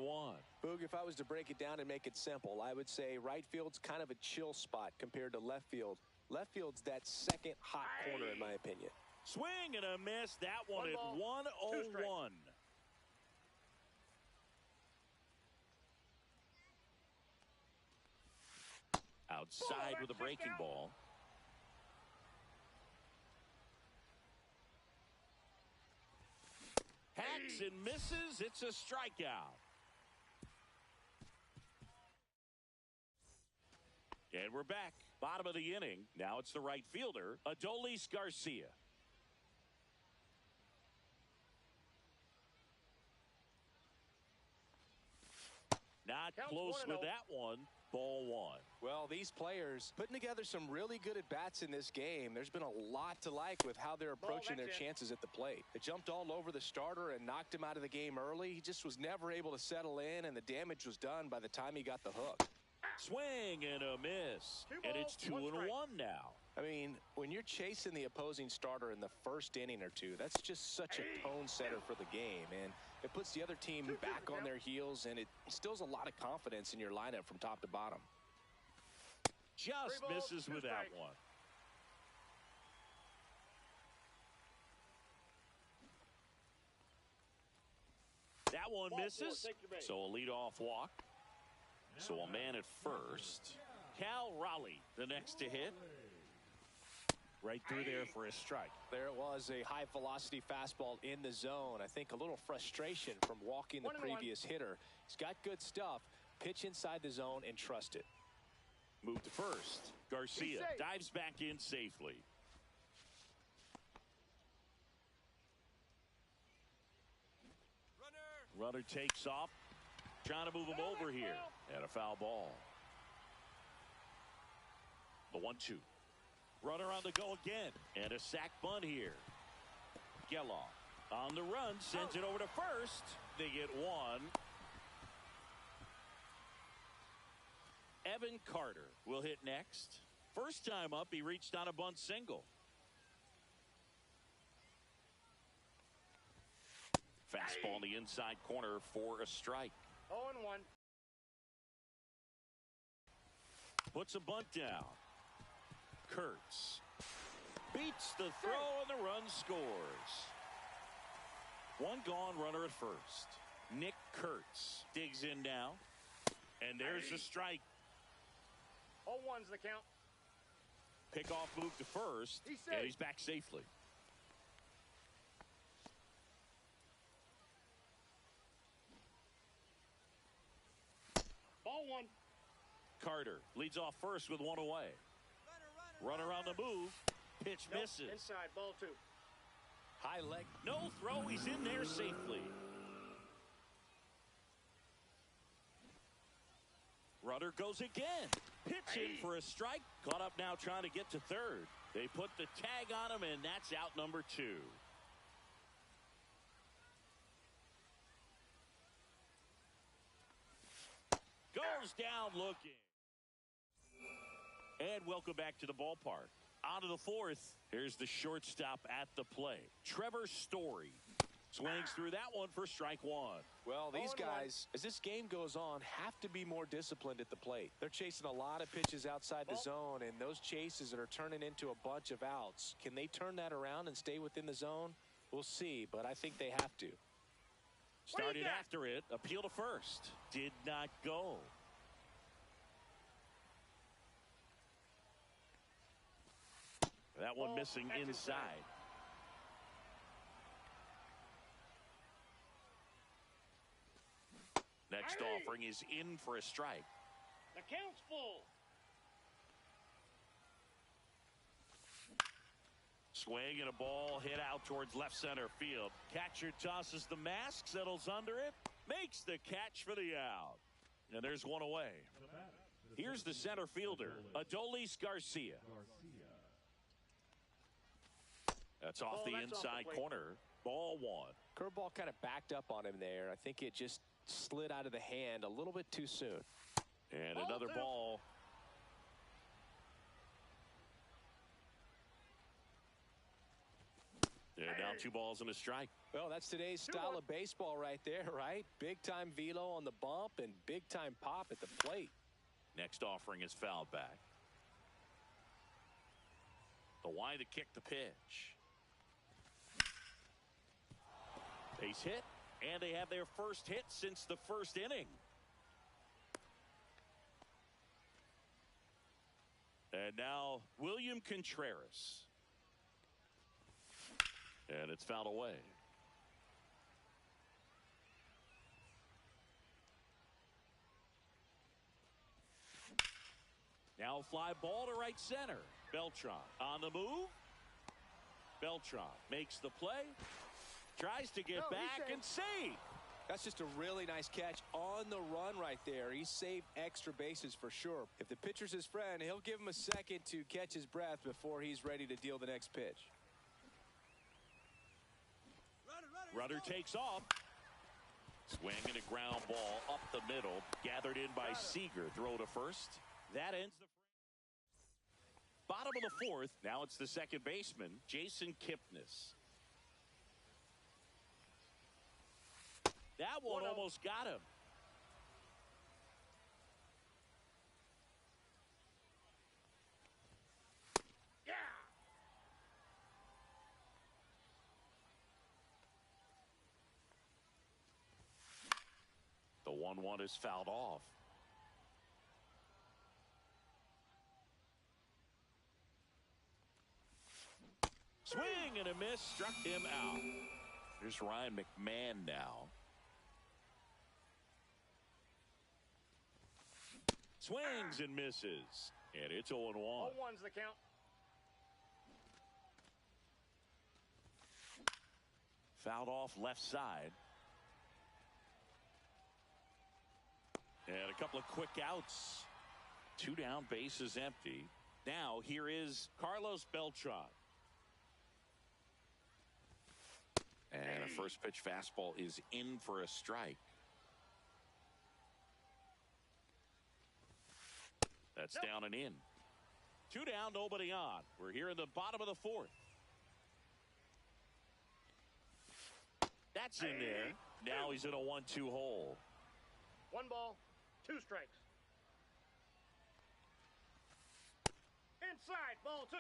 Boog, if I was to break it down and make it simple, I would say right field's kind of a chill spot compared to left field. Left field's that second hot corner, in my opinion. Swing and a miss. That one at 101. Outside with a breaking ball. Hacks and misses. It's a strikeout. And we're back. Bottom of the inning. Now it's the right fielder, Adolis Garcia. Not close with that one. Ball one. Well, these players putting together some really good at-bats in this game. There's been a lot to like with how they're approaching their chances at the plate. They jumped all over the starter and knocked him out of the game early. He just was never able to settle in, and the damage was done by the time he got the hook. Swing and a miss. And it's 2-1 now. I mean, when you're chasing the opposing starter in the first inning or two, that's just such a tone setter for the game, and it puts the other team back on their heels, and it instills a lot of confidence in your lineup from top to bottom. Just misses with that one. That one misses, so a leadoff walk. So a man at first. Cal Raleigh, the next to hit. Right through there for a strike. There it was, a high-velocity fastball in the zone. I think a little frustration from walking the previous hitter. He's got good stuff. Pitch inside the zone and trust it. Move to first. Garcia dives back in safely. Runner takes off. Trying to move him over here. And a foul ball. The 1-2. Runner on the go again. And a sac bunt here. Geloff on the run. Sends it over to first. They get one. Evan Carter will hit next. First time up, he reached on a bunt single. Fastball in the inside corner for a strike. 0-1. Puts a bunt down. Kurtz beats the throw and the run scores. One gone, runner at first. Nick Kurtz digs in now. And there's the strike. 0-1's the count. Pickoff move to first. And he's back safely. Ball one. Carter leads off first with one away. Runner on the move. Pitch misses. Inside, ball two. High leg. No throw. He's in there safely. Runner goes again. Pitching for a strike. Caught up now trying to get to third. They put the tag on him, and that's out number 2. Goes down looking. And welcome back to the ballpark. On to the fourth. Here's the shortstop at the plate. Trevor Story swings through that one for strike one. Well, these guys, as this game goes on, have to be more disciplined at the plate. They're chasing a lot of pitches outside the zone, and those chases that are turning into a bunch of outs. Can they turn that around and stay within the zone? We'll see, but I think they have to. Started after it. Appeal to first. Did not go. That one missing inside. Next offering is in for a strike. The count's full. Swing and a ball hit out towards left center field. Catcher tosses the mask, settles under it, makes the catch for the out. And there's one away. Here's the center fielder, Adolis Garcia. That's off the inside corner. Ball one. Curveball kind of backed up on him there. I think it just slid out of the hand a little bit too soon. And another ball. And now 2 balls and a strike. Well, that's today's style of baseball right there, right? Big-time velo on the bump and big-time pop at the plate. Next offering is fouled back. The wind to kick the pitch. Base hit, and they have their first hit since the first inning. And now William Contreras. And it's fouled away. Now fly ball to right center. Beltran on the move. Beltran makes the play. Tries to get back and save. That's just a really nice catch on the run right there. He saved extra bases for sure. If the pitcher's his friend, he'll give him a second to catch his breath before he's ready to deal the next pitch. Runner takes off. Swing and a ground ball up the middle. Gathered in by Seager. Throw to first. That ends the bottom of the fourth. Now it's the second baseman, Jason Kipnis. That one almost got him. Yeah. The 1-1 is fouled off. Swing and a miss, struck him out. Here's Ryan McMahon now. Swings and misses. And it's 0-1. 0-1's the count. Fouled off left side. And a couple of quick outs. 2 down, bases empty. Now here is Carlos Beltran. And a first pitch fastball is in for a strike. That's down and in. 2 down, nobody on. We're here in the bottom of the fourth. That's in there. Now he's in a 1-2 hole. 1 ball, 2 strikes. Inside, ball 2.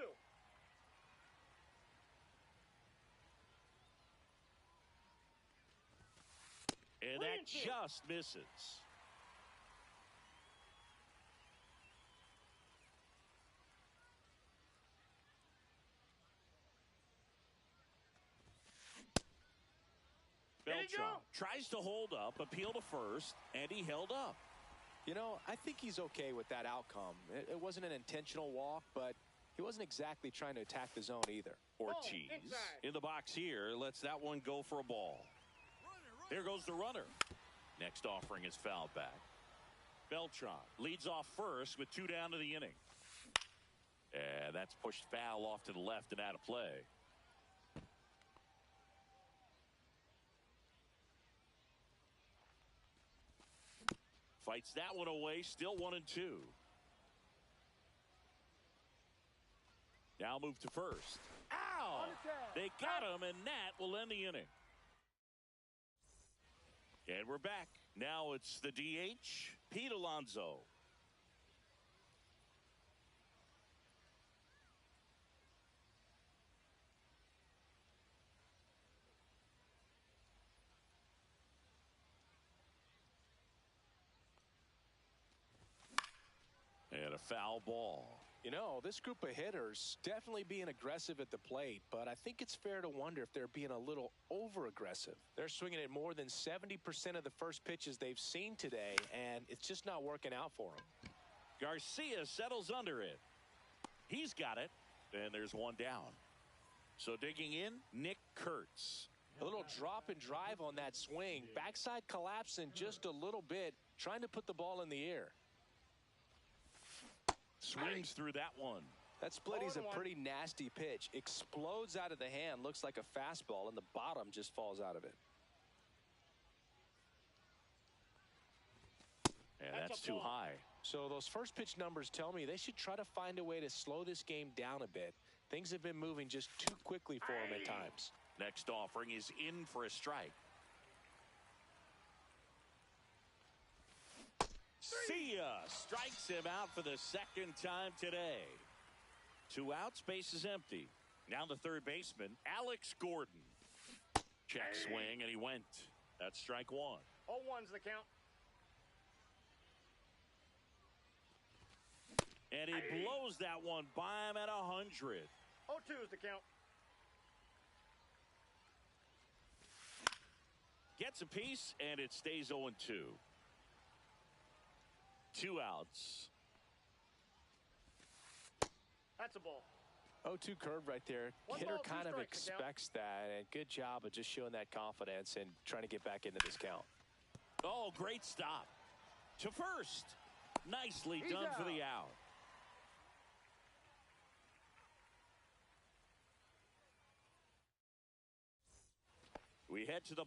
And that just misses. Beltran tries to hold up, appeal to first, and he held up. You know, I think he's okay with that outcome. It wasn't an intentional walk, but he wasn't exactly trying to attack the zone either. Ortiz in the box here lets that one go for a ball. There goes the runner. Next offering is fouled back. Beltran leads off first with 2 down to the inning. And that's pushed foul off to the left and out of play. Fights that one away, still 1-2. Now move to first. Ow! They got him, and that will end the inning. And we're back. Now it's the DH, Pete Alonso. And a foul ball. You know, this group of hitters definitely being aggressive at the plate, but I think it's fair to wonder if they're being a little over-aggressive. They're swinging at more than 70% of the first pitches they've seen today, and it's just not working out for them. Garcia settles under it. He's got it, and there's one down. So digging in, Nick Kurtz. A little drop and drive on that swing. Backside collapsing just a little bit, trying to put the ball in the air. Swings through that one. That splitty's a pretty nasty pitch. Explodes out of the hand. Looks like a fastball, and the bottom just falls out of it. And that's too high. So those first pitch numbers tell me they should try to find a way to slow this game down a bit. Things have been moving just too quickly for them at times. Next offering is in for a strike. See ya! Strikes him out for the second time today. 2 outs, base is empty. Now the third baseman, Alex Gordon. Check swing, and he went. That's strike 1. 0-1's the count. And he blows that one by him at 100. 0-2's the count. Gets a piece, and it stays 0-2. 2 outs. That's a ball. 0-2 curve right there. One Hitter ball, 2 kind of strikes, expects that, and good job of just showing that confidence and trying to get back into this count. Oh, great stop. To first. Nicely He's done out. for the out. We head to the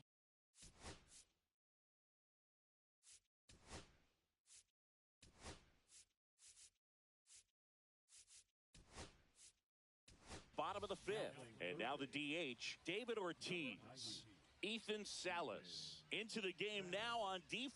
bottom of the 5th. And now the DH, David Ortiz. Ethan Salas into the game now on defense.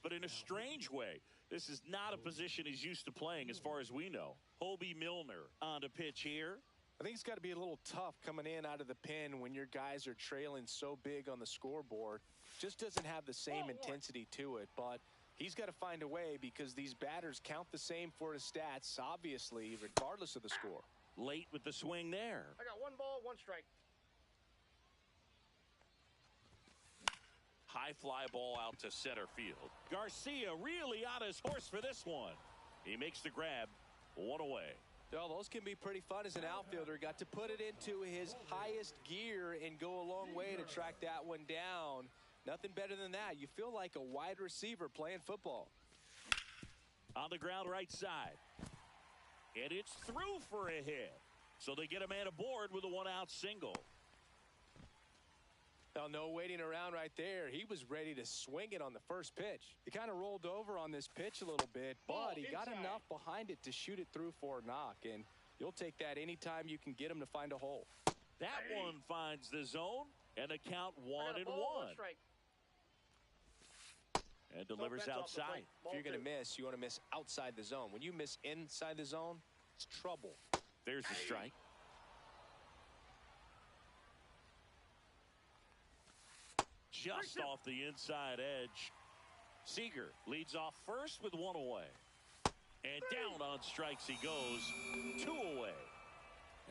But in a strange way, this is not a position he's used to playing as far as we know. Hobie Milner on the pitch here. I think it's got to be a little tough coming in out of the pen when your guys are trailing so big on the scoreboard. Just doesn't have the same intensity to it, but he's got to find a way because these batters count the same for his stats, obviously, regardless of the score. Late with the swing there. I got 1 ball, 1 strike. High fly ball out to center field. Garcia really on his horse for this one. He makes the grab. 1 away. Well, those can be pretty fun as an outfielder. Got to put it into his highest gear and go a long way to track that one down. Nothing better than that. You feel like a wide receiver playing football. On the ground right side. And it's through for a hit. So they get a man aboard with a 1-out single. Well, no waiting around right there. He was ready to swing it on the first pitch. He kind of rolled over on this pitch a little bit, but he got enough behind it to shoot it through for a knock, and you'll take that anytime you can get him to find a hole. That one finds the zone, and the count 1-1. Strike. And delivers outside. If you're going to miss, you want to miss outside the zone. When you miss inside the zone, it's trouble. There's the strike. Just off the inside edge. Seager leads off first with 1 away. And down on strikes he goes. 2 away.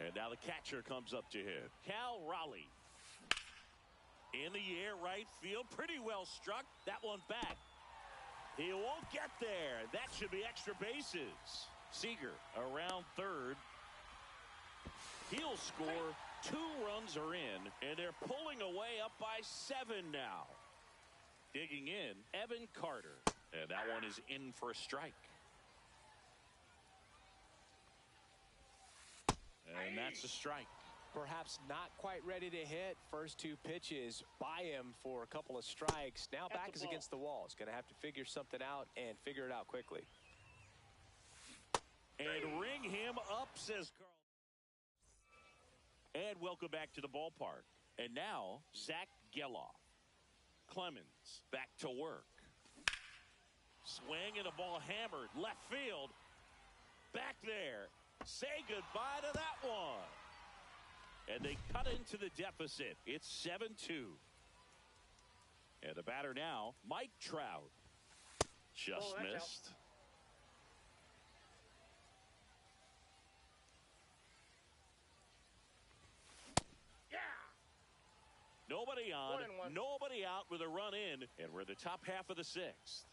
And now the catcher comes up to him. Cal Raleigh. In the air, right field. Pretty well struck. That one back. He won't get there. That should be extra bases. Seager around third. He'll score. 2 runs are in, and they're pulling away up by 7 now. Digging in, Evan Carter. And that one is in for a strike. And that's a strike. Perhaps not quite ready to hit. First 2 pitches by him for a couple of strikes. Now back is against the wall. He's going to have to figure something out and figure it out quickly. And ring him up, says Carl. And welcome back to the ballpark. And now, Zach Geloff. Clemens back to work. Swing and a ball hammered. Left field. Back there. Say goodbye to that one. And they cut into the deficit. It's 7-2. And the batter now, Mike Trout. Just that's missed. Yeah. Nobody on, 1-1. nobody out with a run in, and we're the top half of the sixth.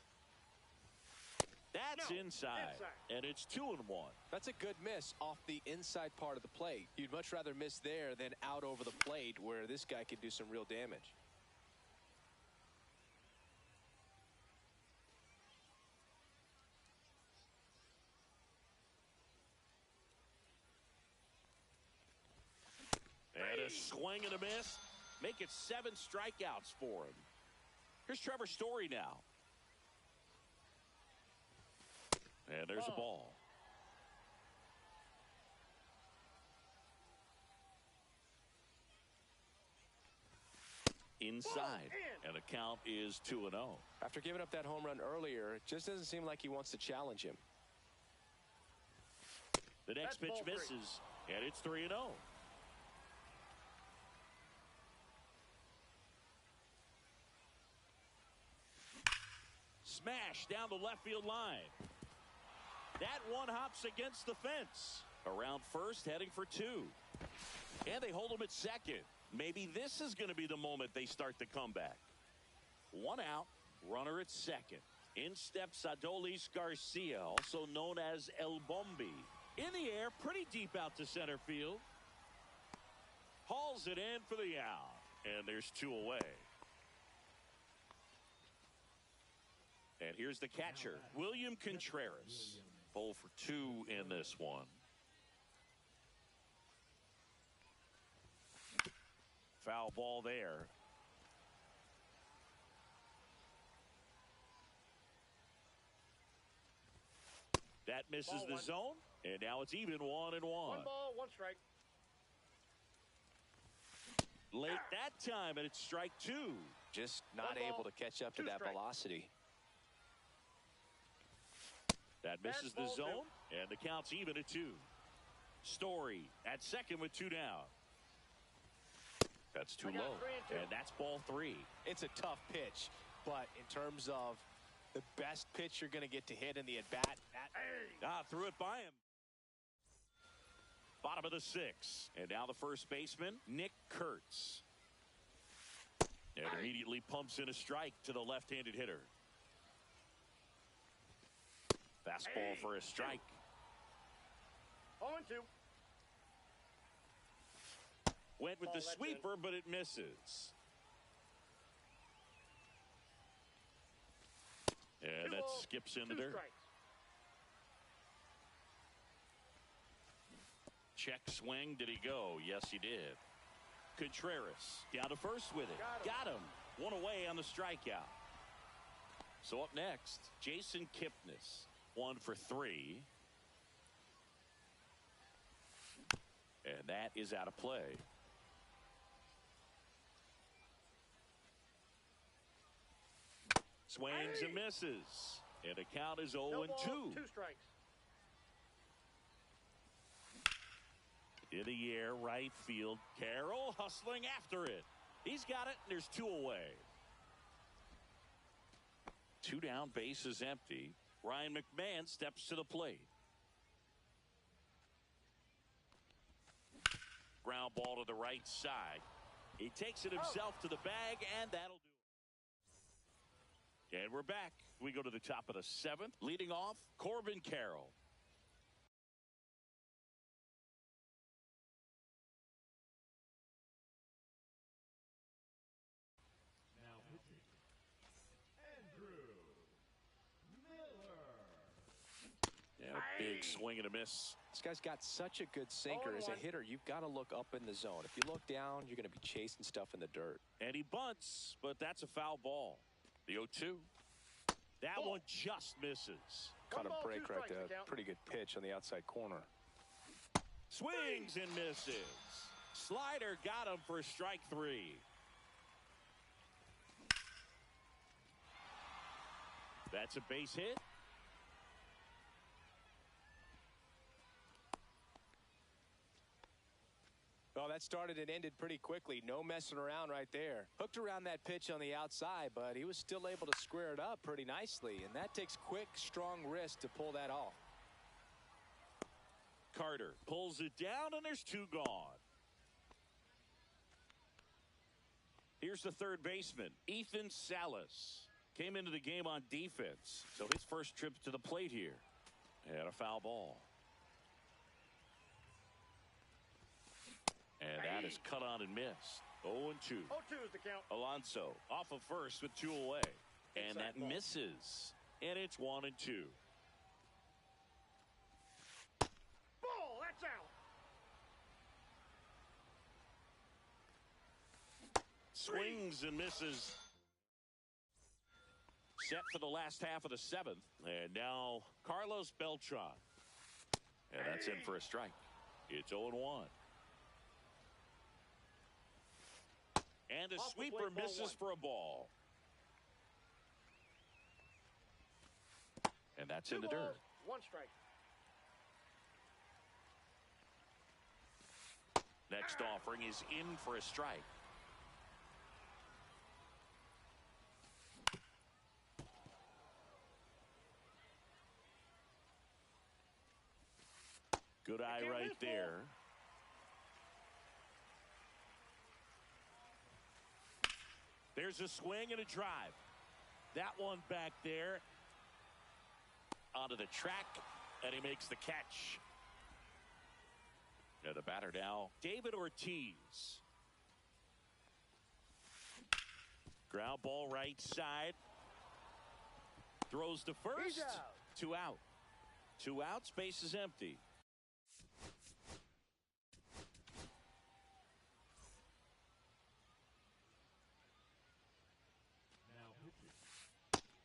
That's inside, and it's 2-1. That's a good miss off the inside part of the plate. You'd much rather miss there than out over the plate where this guy could do some real damage. And a swing and a miss. Make it 7 strikeouts for him. Here's Trevor Story now. And there's a ball. Inside. And the count is 2-0. After giving up that home run earlier, it just doesn't seem like he wants to challenge him. The next pitch misses, and it's 3-0. Smash down the left field line. That one hops against the fence. Around first, heading for 2. And they hold him at second. Maybe this is going to be the moment they start the comeback. 1 out, runner at second. In steps Adolis Garcia, also known as El Bombi. In the air, pretty deep out to center field. Hauls it in for the out. And there's 2 away. And here's the catcher, William Contreras. 0 for 2 in this one. Foul ball there. That misses the zone, and now it's even 1-1. 1 ball, 1 strike. Late that time, and it's strike 2. Just not able to catch up to that velocity. That misses the zone, and the count's even at 2. Story at second with 2 down. That's too low, and that's ball 3. It's a tough pitch, but in terms of the best pitch you're going to get to hit in the at-bat, threw it by him. Bottom of the 6th, and now the first baseman, Nick Kurtz. And immediately pumps in a strike to the left-handed hitter. Fastball for a strike. 0-2. Went with the sweeper, but it misses. And that skips in the dirt. Check swing. Did he go? Yes, he did. Contreras down to first with it. Got him. 1 away on the strikeout. So up next, Jason Kipnis. 1 for 3. And that is out of play. Swings and misses. And the count is 0-2. 2 strikes. In the air, right field. Carroll hustling after it. He's got it, and there's 2 away. 2 down, base is empty. Ryan McMahon steps to the plate. Ground ball to the right side. He takes it himself to the bag, and that'll do it. And we're back. We go to the top of the 7th. Leading off, Corbin Carroll. Big swing and a miss. This guy's got such a good sinker. As a hitter, you've got to look up in the zone. If you look down, you're going to be chasing stuff in the dirt. And he bunts, but that's a foul ball. The 0-2. That one just misses. Caught a break right there. Pretty good pitch on the outside corner. Swings and misses. Slider got him for strike 3. That's a base hit. Well, that started and ended pretty quickly. No messing around right there. Hooked around that pitch on the outside, but he was still able to square it up pretty nicely. And that takes quick, strong wrist to pull that off. Carter pulls it down, and there's two gone. Here's the third baseman, Ethan Salas. Came into the game on defense, so his first trip to the plate here. And a foul ball. And that is cut on and missed. 0-2. 0-2 is the count. Alonso off of first with two away. And that misses. And it's 1-2. Ball, that's out. Swings and misses. Set for the last half of the seventh. And now Carlos Beltran. And that's in for a strike. It's 0-1. And a sweeper misses for a ball. And that's in the dirt. 1 strike. Next offering is in for a strike. Good eye right there. There's a swing and a drive. That one back there onto the track, and he makes the catch. Now the batter now, David Ortiz. Ground ball right side. Throws to first. 2 out. 2 out, space is empty.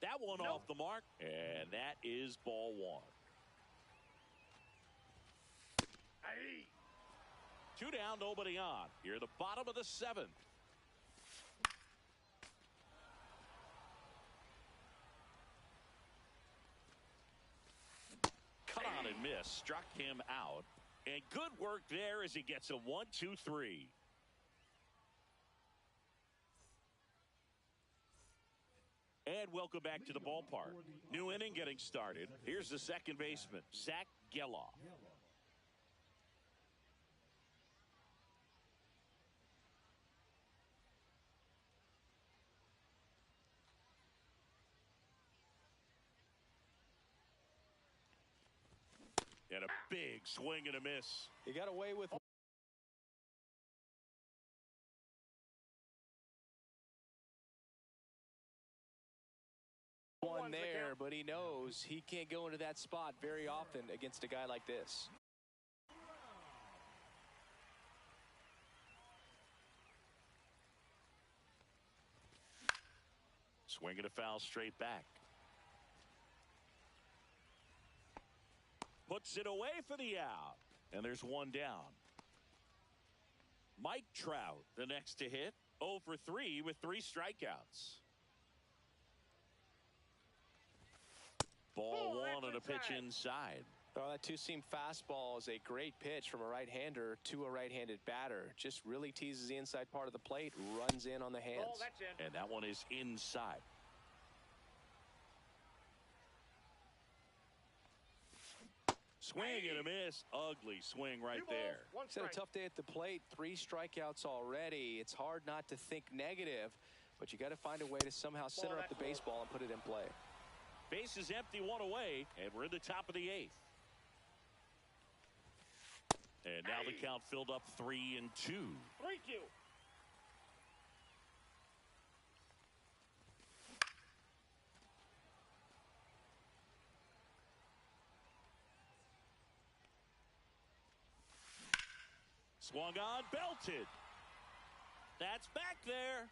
That one off the mark, and that is ball 1. 2 down, nobody on. Here at the bottom of the 7th. Cut on and miss, struck him out. And good work there as he gets a 1-2-3. And welcome back to the ballpark. New inning getting started. Here's the second baseman, Zach Geloff. And a big swing and a miss. He got away with one there, but he knows he can't go into that spot very often against a guy like this. Swinging a foul straight back. Puts it away for the out. And there's one down. Mike Trout, the next to hit. 0 for 3 with 3 strikeouts. Ball 1 and a pitch inside. Oh, that two-seam fastball is a great pitch from a right-hander to a right-handed batter. Just really teases the inside part of the plate, runs in on the hands. Ball, that's in. And that one is inside. Swing and a miss. Ugly swing right there. He's had a tough day at the plate. 3 strikeouts already. It's hard not to think negative, but you got to find a way to somehow center up the baseball and put it in play. Base is empty, 1 away, and we're in the top of the 8th. And now the count filled up 3-2. 3-2. Swung on, belted. That's back there.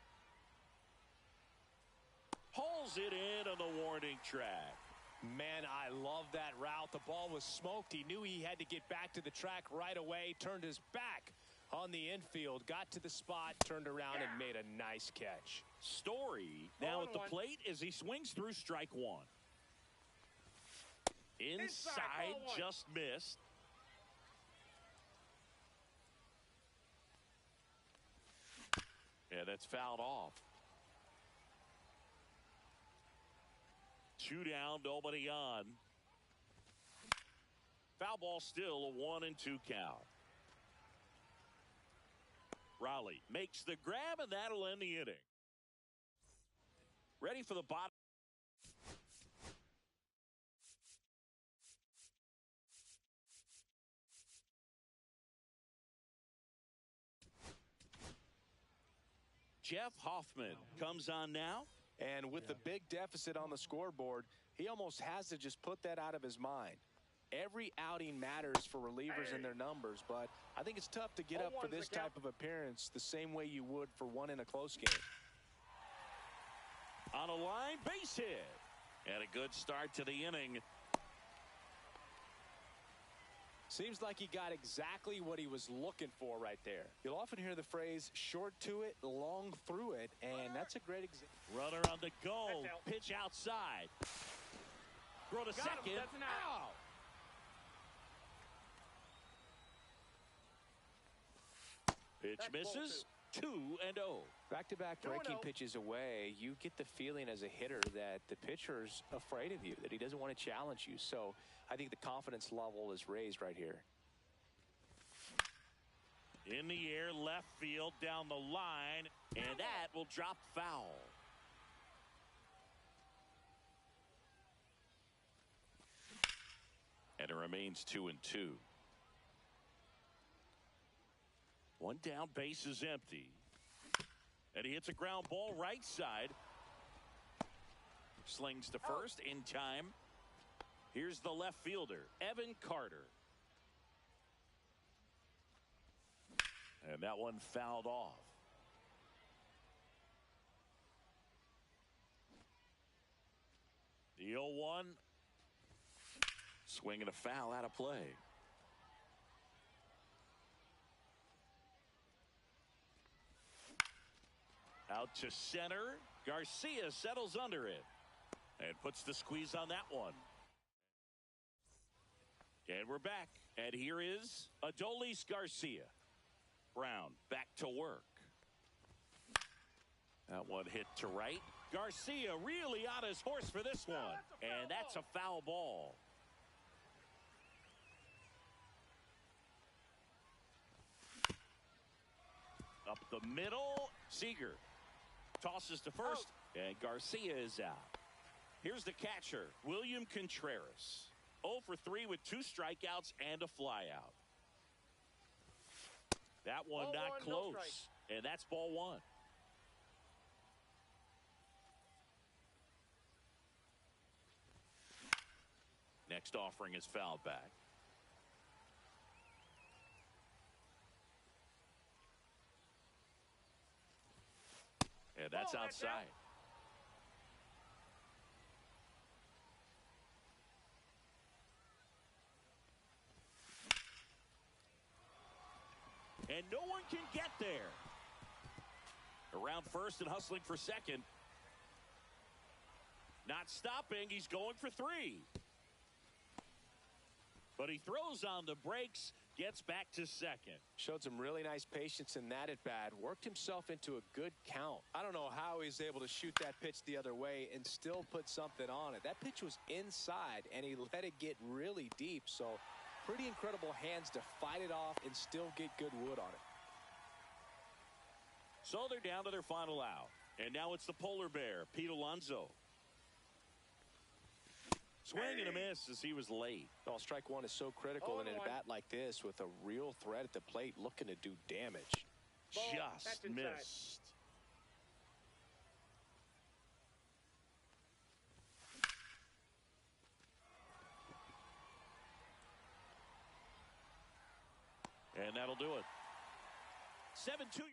Pulls it in on the warning track. Man, I love that route. The ball was smoked. He knew he had to get back to the track right away. Turned his back on the infield. Got to the spot, turned around, and made a nice catch. Story now at the plate as he swings through strike 1. Inside, just missed. Yeah, that's fouled off. 2 down, nobody on. Foul ball still, a 1-2 count. Raleigh makes the grab, and that'll end the inning. Ready for the bottom. Jeff Hoffman comes on now. And with the big deficit on the scoreboard, he almost has to just put that out of his mind. Every outing matters for relievers and their numbers, but I think it's tough to get up for this type of appearance the same way you would for one in a close game. On a line, base hit. And a good start to the inning. Seems like he got exactly what he was looking for right there. You'll often hear the phrase, short to it, long through it, and that's a great example. Runner on the go. Pitch outside. Throw to second. That's an out. Pitch misses. 2-0. Back-to-back breaking pitches away, you get the feeling as a hitter that the pitcher's afraid of you, that he doesn't want to challenge you. So I think the confidence level is raised right here. In the air, left field, down the line, and that will drop foul. And it remains 2-2. One down, base is empty. And he hits a ground ball right side. Slings to first in time. Here's the left fielder, Evan Carter. And that one fouled off. The 0-1. Swinging a foul out of play. Out to center. Garcia settles under it. And puts the squeeze on that one. And we're back. And here is Adolis Garcia. Brown back to work. That one hit to right. Garcia really on his horse for this one. And that's a foul ball. Up the middle. Seager tosses to first. And Garcia is out. Here's the catcher, William Contreras. 0 for 3 with 2 strikeouts and a flyout. That one not close. And that's ball 1. Next offering is fouled back. And that's outside. And no one can get there. Around first and hustling for second. Not stopping. He's going for 3. But he throws on the brakes. Gets back to second. Showed some really nice patience in that at bat. Worked himself into a good count. I don't know how he's able to shoot that pitch the other way and still put something on it. That pitch was inside, and he let it get really deep. So pretty incredible hands to fight it off and still get good wood on it. So they're down to their final out. And now it's the polar bear, Pete Alonso. Swing and a miss as he was late. Well, strike one is so critical in a bat like this with a real threat at the plate looking to do damage. Just missed. And that'll do it. 7-2 your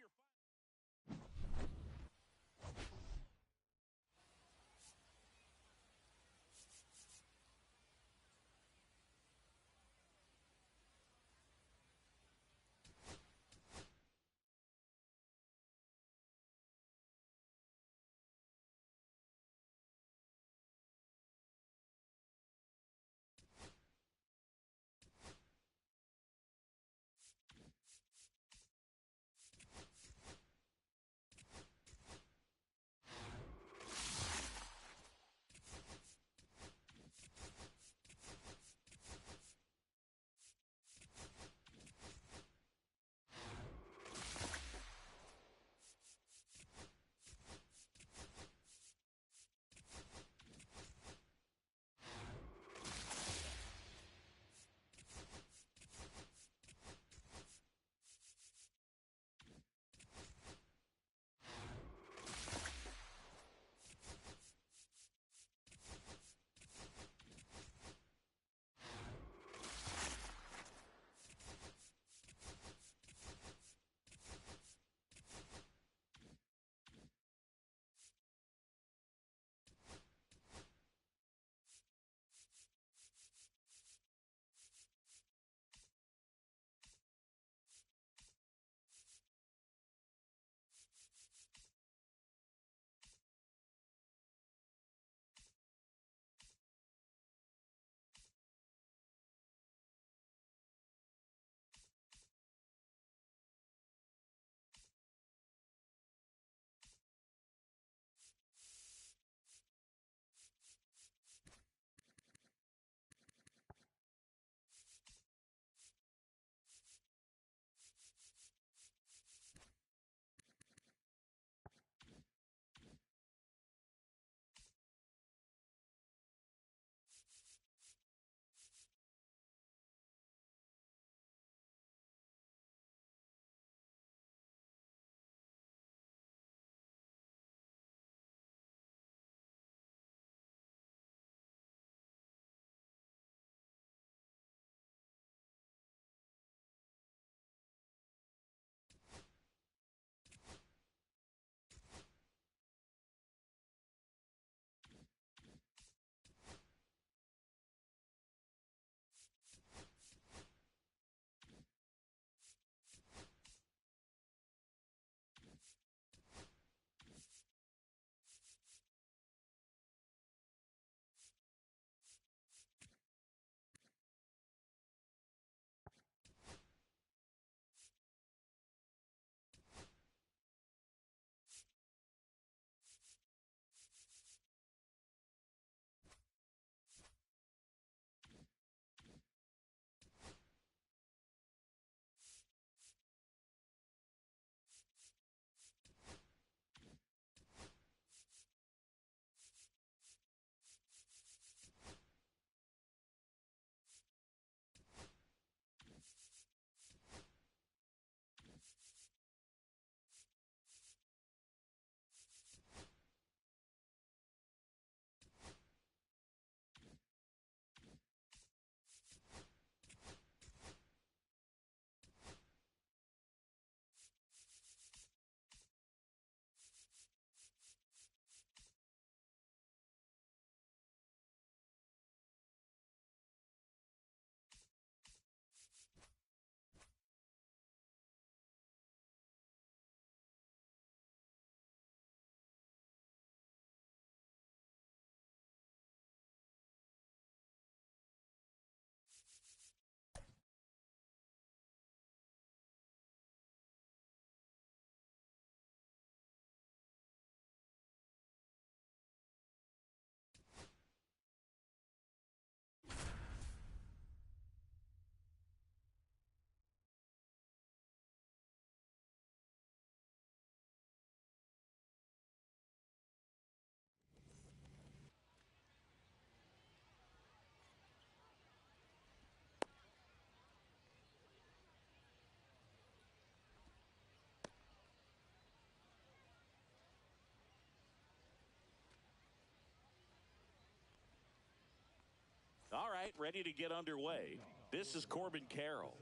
All right, ready to get underway. This is Corbin Carroll.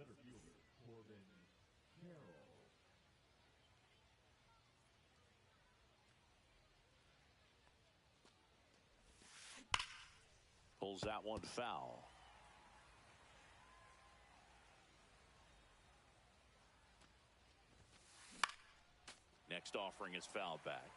Pulls that one foul. Next offering is fouled back.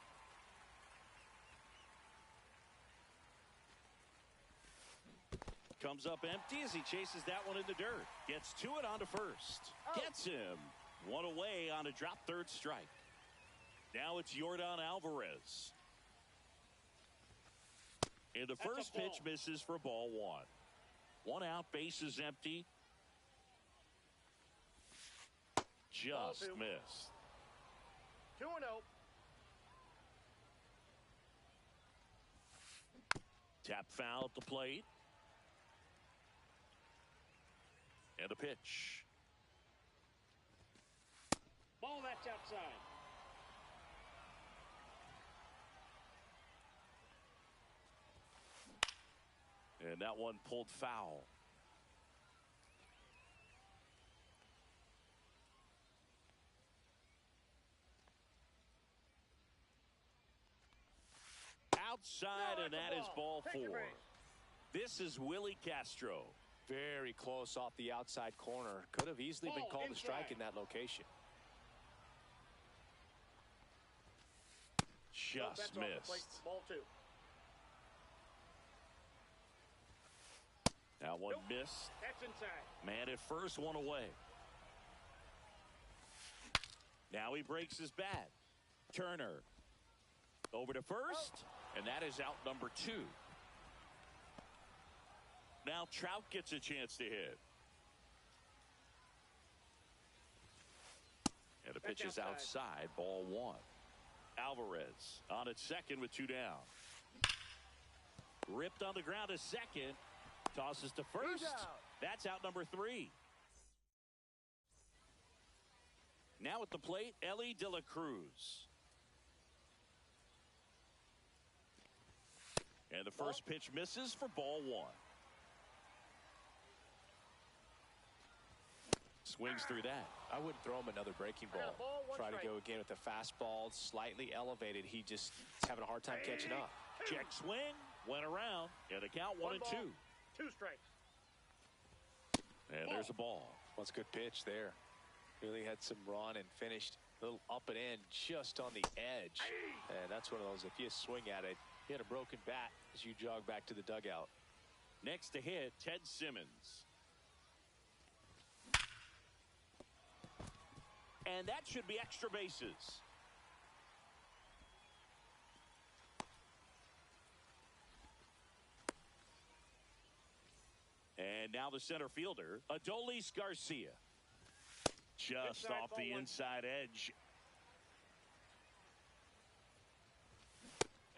Comes up empty as he chases that one in the dirt. Gets to it onto first. Gets him. One away on a drop third strike. Now it's Yordan Alvarez. And the first pitch misses for ball one. One out, bases empty. Just missed. 2-0. Tap foul at the plate. And a pitch. Ball that's outside. And that one pulled foul. Outside, and that is ball four. This is Willie Castro. Very close off the outside corner. Could have easily been called a strike in that location. Just missed. Ball two. That one missed. That's inside. Man at first, one away. Now he breaks his bat. Turner over to first, and that is out number two. Now Trout gets a chance to hit. And the pitch is outside, ball one. Alvarez on at second with two down. Ripped on the ground to second. Tosses to first. That's out number three. Now at the plate, Elly De La Cruz. And the first pitch misses for ball one. Swings through that. I wouldn't throw him another breaking ball. Try to go again with the fastball, slightly elevated. He just is having a hard time catching up. Check swing, went around, and a count 1-2. 2 strikes. And there's a ball. That's a good pitch there. Really had some run and finished a little up and in just on the edge. And that's one of those, if you swing at it, you had a broken bat as you jog back to the dugout. Next to hit, Ted Simmons. And that should be extra bases. And now the center fielder, Adolis Garcia. Just Inside, off the inside edge.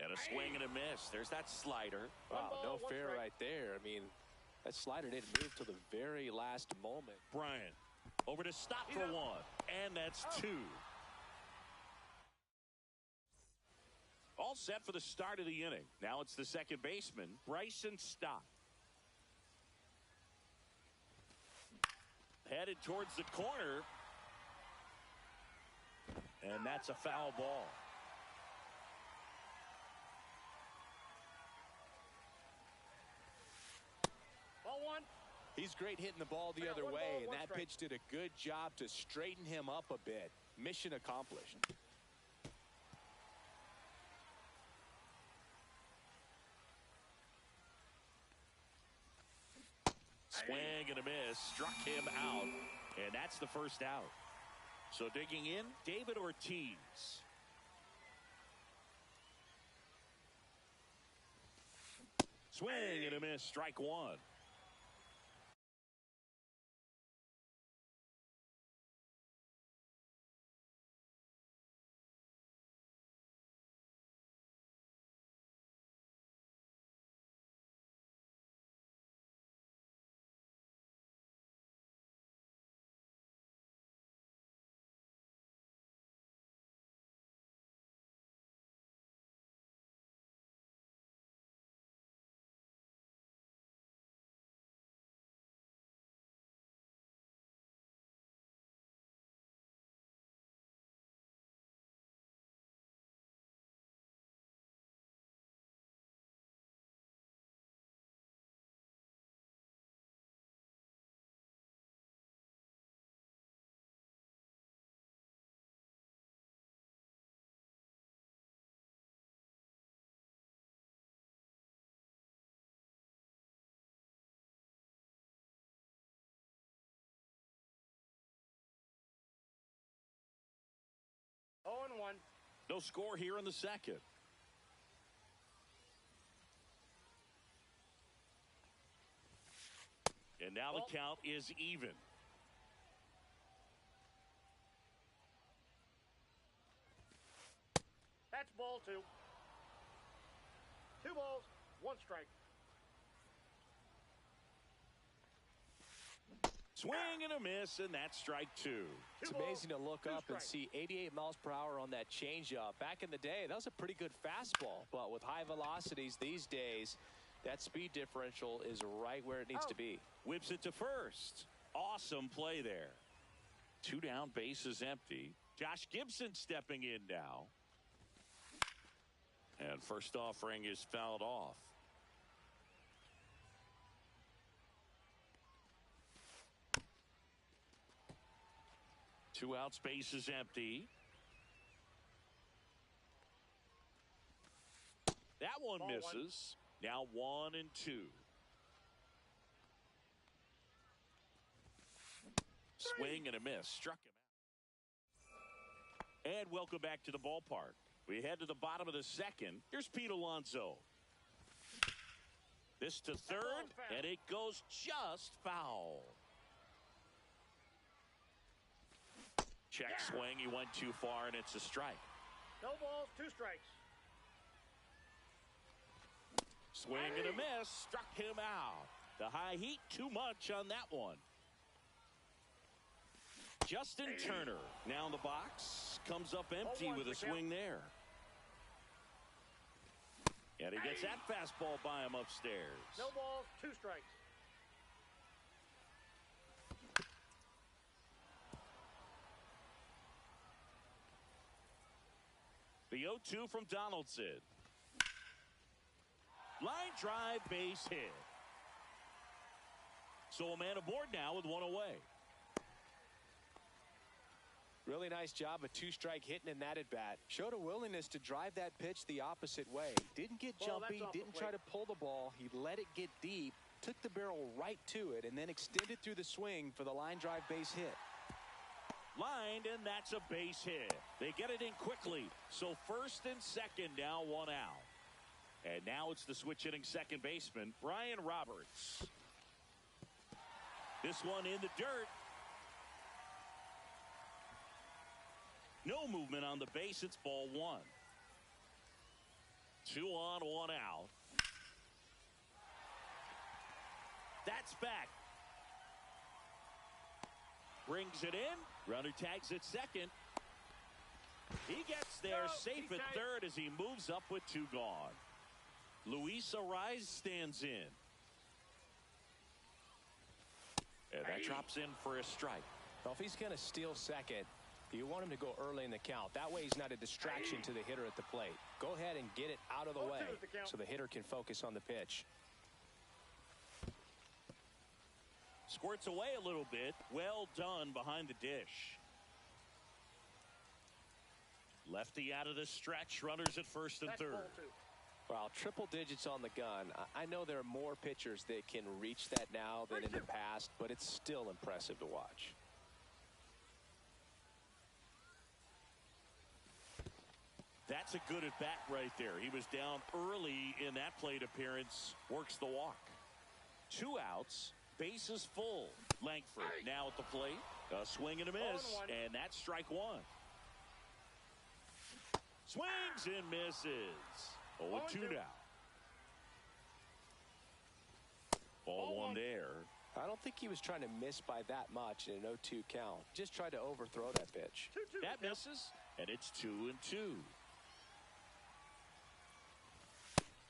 And a swing and a miss. There's that slider. Wow, ball, no one fair strike. right there. I mean, that slider didn't move till the very last moment. Bryant over to stop for one. And that's two. All set for the start of the inning. Now it's the second baseman, Bryson Stott. Headed towards the corner. And that's a foul ball. Ball one. He's great hitting the ball the other way, and that pitch did a good job to straighten him up a bit. Mission accomplished. Swing and a miss. Struck him out. And that's the first out. So digging in, David Ortiz. Swing and a miss. Strike one. 1. No score here in the second. And now the count is even. That's ball 2. 2 balls, 1 strike. Swing and a miss, and that's strike 2. It's amazing to look up and see 88 miles per hour on that changeup. Back in the day, that was a pretty good fastball. But with high velocities these days, that speed differential is right where it needs to be. Whips it to first. Awesome play there. 2 down, bases empty. Josh Gibson stepping in now. And first offering is fouled off. Two outs, bases empty. That one misses. Now 1 and 2. Swing and a miss. Struck him out. And welcome back to the ballpark. We head to the bottom of the second. Here's Pete Alonso. This to third, and it goes just foul. Check swing. He went too far, and it's a strike. No balls, 2 strikes. Swing and a miss. Struck him out. The high heat, too much on that one. Justin Turner now in the box. Comes up empty with a swing there. And he gets that fastball by him upstairs. No balls, 2 strikes. The 0-2 from Donaldson. Line drive, base hit. So a man aboard now with 1 away. Really nice job of 2-strike hitting in that at bat. Showed a willingness to drive that pitch the opposite way. Didn't get jumpy, didn't try to pull the ball. He let it get deep, took the barrel right to it, and then extended through the swing for the line drive base hit. Lined, and that's a base hit. They get it in quickly. So first and second now, 1 out. And now it's the switch hitting second baseman, Brian Roberts. This one in the dirt. No movement on the base. It's ball 1. 2 on, 1 out. That's back. Brings it in. Runner tags at second. He gets there safe at third as he moves up with 2 gone. Luis Arraez stands in. And that drops in for a strike. Well, if he's going to steal second, you want him to go early in the count. That way he's not a distraction to the hitter at the plate. Go ahead and get it out of the way so the hitter can focus on the pitch. Squirts away a little bit. Well done behind the dish. Lefty out of the stretch. Runners at first and third. Well, triple digits on the gun. I know there are more pitchers that can reach that now than in the past, but it's still impressive to watch. That's a good at bat right there. He was down early in that plate appearance. Works the walk. 2 outs. Bases full. Langford now at the plate. A swing and a miss. And that's strike 1. Swings and misses. 0-2 now. Ball 1 there. I don't think he was trying to miss by that much in an 0-2 count. Just tried to overthrow that pitch. That misses. And it's 2-2.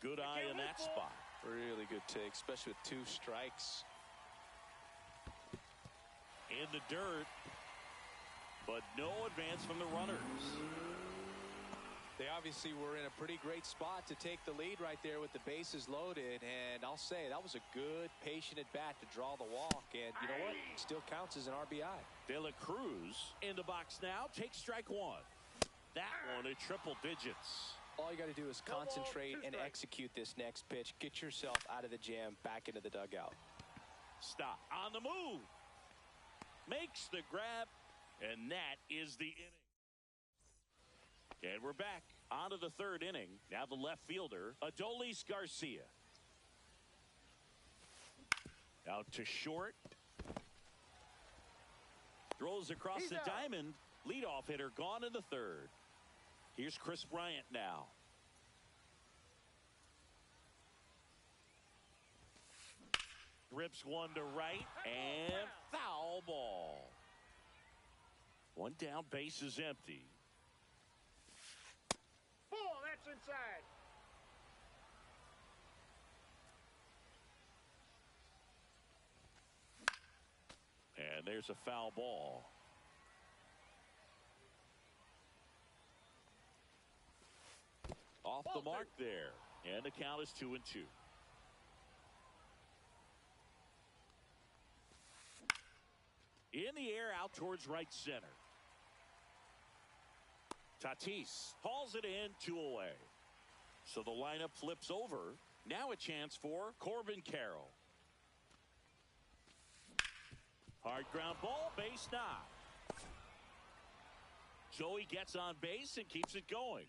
Good eye in that spot. Really good take, especially with 2 strikes. In the dirt, but no advance from the runners. They obviously were in a pretty great spot to take the lead right there with the bases loaded, and I'll say that was a good, patient at bat to draw the walk, and you know what? Still counts as an RBI. De La Cruz in the box now. Takes strike 1. That one at triple digits. All you got to do is concentrate and execute this next pitch. Get yourself out of the jam, back into the dugout. Stop. On the move. Makes the grab, and that is the inning. And we're back on to the third inning. Now the left fielder, Adolis Garcia. Out to short. Throws across the diamond. Leadoff hitter gone in the third. Here's Chris Bryant now. Rips one to right and foul ball. One down, base is empty. Ball, that's inside. And there's a foul ball. Off the mark there. And the count is 2-2. In the air out towards right center. Tatis hauls it in, 2 away. So the lineup flips over. Now a chance for Corbin Carroll. Hard ground ball, base knock. Joey gets on base and keeps it going.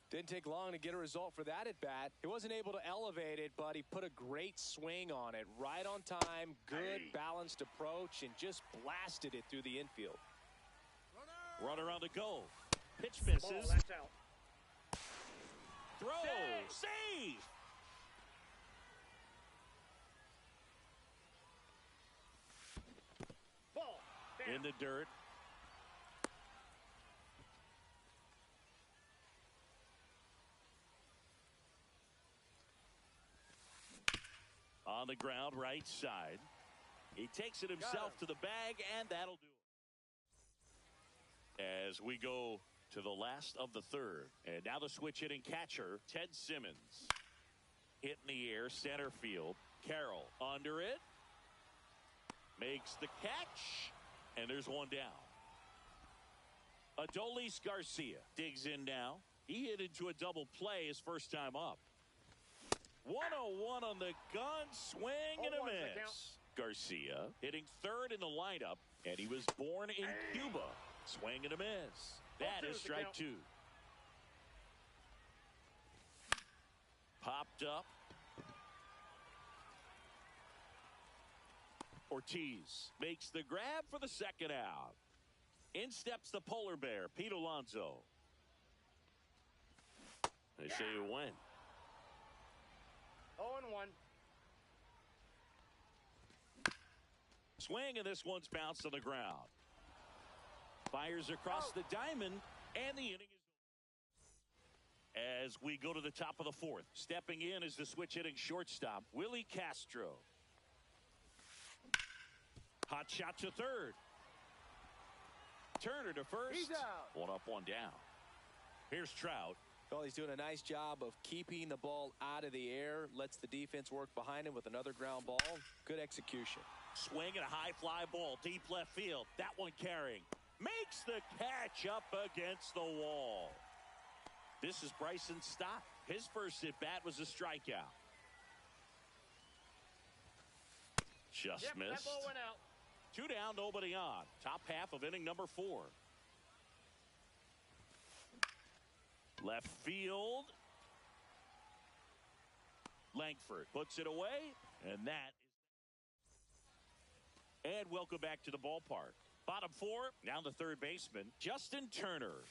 Didn't take long to get a result for that at bat. He wasn't able to elevate it, but he put a great swing on it. Right on time, good balanced approach, and just blasted it through the infield. Runner on the go. Pitch misses. Ball, that's out. Throw. Save. Ball. Down. In the dirt. On the ground, right side. He takes it himself to the bag, and that'll do it. As we go to the last of the third. And now the switch hitting catcher, Ted Simmons. Hit in the air, center field. Carroll under it. Makes the catch. And there's one down. Adolis Garcia digs in now. He hit into a double play his first time up. 101 on the gun, swing and a miss. Garcia hitting third in the lineup, and he was born in Cuba. Swing and a miss. That is strike 2. Popped up. Ortiz makes the grab for the second out. In steps the polar bear, Pete Alonso. They say you win. 0-1. Swing, and this one's bounced on the ground. Fires across the diamond, and the inning is over. As we go to the top of the fourth, stepping in is the switch hitting shortstop, Willie Castro. Hot shot to third. Turner to first. He's out. One up, one down. Here's Trout. Well, he's doing a nice job of keeping the ball out of the air. Lets the defense work behind him with another ground ball. Good execution. Swing and a high fly ball, deep left field. That one carrying. Makes the catch up against the wall. This is Bryson Stott. His first at bat was a strikeout. Just missed. That ball went out. 2 down, nobody on. Top half of inning number 4. Left field. Langford puts it away, and that is. And welcome back to the ballpark. Bottom 4, now the third baseman, Justin Turner.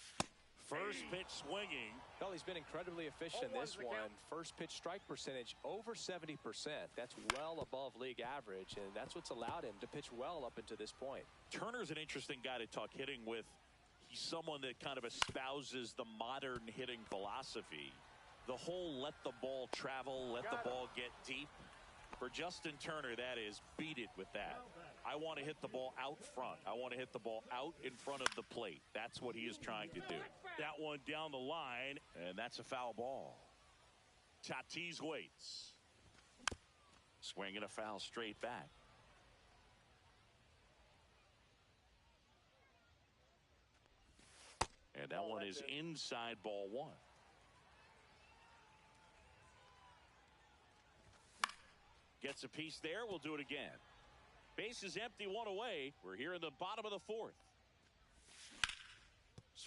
First pitch swinging. Well, he's been incredibly efficient in this one. First pitch strike percentage over 70%. That's well above league average, and that's what's allowed him to pitch well up until this point. Turner's an interesting guy to talk hitting with. He's someone that kind of espouses the modern hitting philosophy. The whole let the ball travel, let the ball get deep. For Justin Turner, that is, beat it with that. I want to hit the ball out front. I want to hit the ball out in front of the plate. That's what he is trying to do. That one down the line, and that's a foul ball. Tatis waits. Swinging a foul straight back. And that one is inside ball 1. Gets a piece there. We'll do it again. Base is empty, 1 away. We're here in the bottom of the 4th.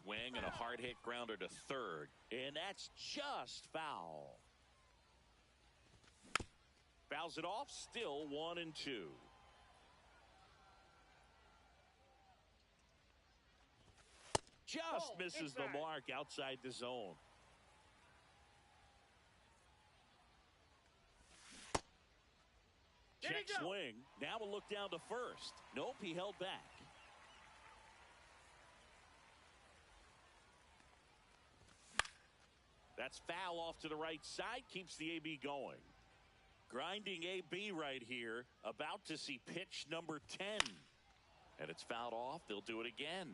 Swing and a hard hit grounder to third. And that's just foul. Fouls it off, still 1-2. Just misses the mark outside the zone. Check swing. Now we'll look down to first. Nope, he held back. That's foul off to the right side. Keeps the AB going. Grinding AB right here. About to see pitch number 10. And it's fouled off. They'll do it again.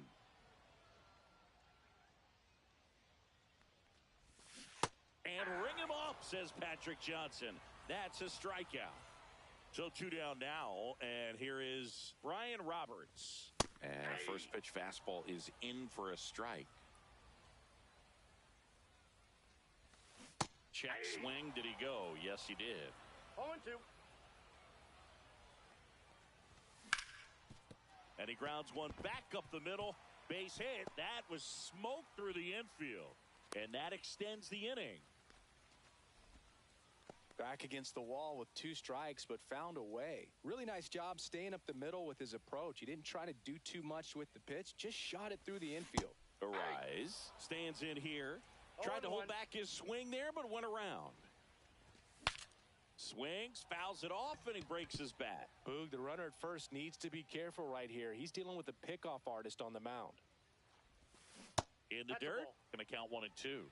And ring him up, says Patrick Johnson. That's a strikeout. So 2 down now, and here is Brian Roberts. And first pitch fastball is in for a strike. Check swing. Did he go? Yes, he did. 0-2. And he grounds one back up the middle. Base hit. That was smoked through the infield. And that extends the inning. Back against the wall with 2 strikes, but found a way. Really nice job staying up the middle with his approach. He didn't try to do too much with the pitch, just shot it through the infield. Arise stands in here. Tried to hold back his swing there, but went around. Swings, fouls it off, and he breaks his bat. Boog, the runner at first, needs to be careful right here. He's dealing with a pickoff artist on the mound. In the dirt, going to count 1-2.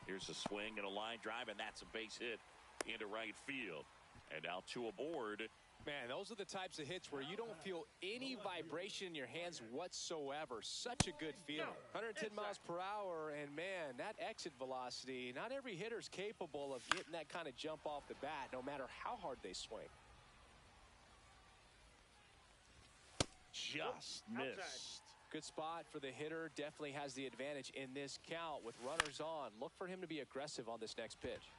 Here's a swing and a line drive, and that's a base hit into right field. And now 2 aboard. Man, those are the types of hits where you don't feel any vibration in your hands whatsoever. Such a good feeling. 110 miles per hour, and man, that exit velocity, not every hitter's capable of getting that kind of jump off the bat, no matter how hard they swing. Just missed. Good spot for the hitter. Definitely has the advantage in this count with runners on. Look for him to be aggressive on this next pitch.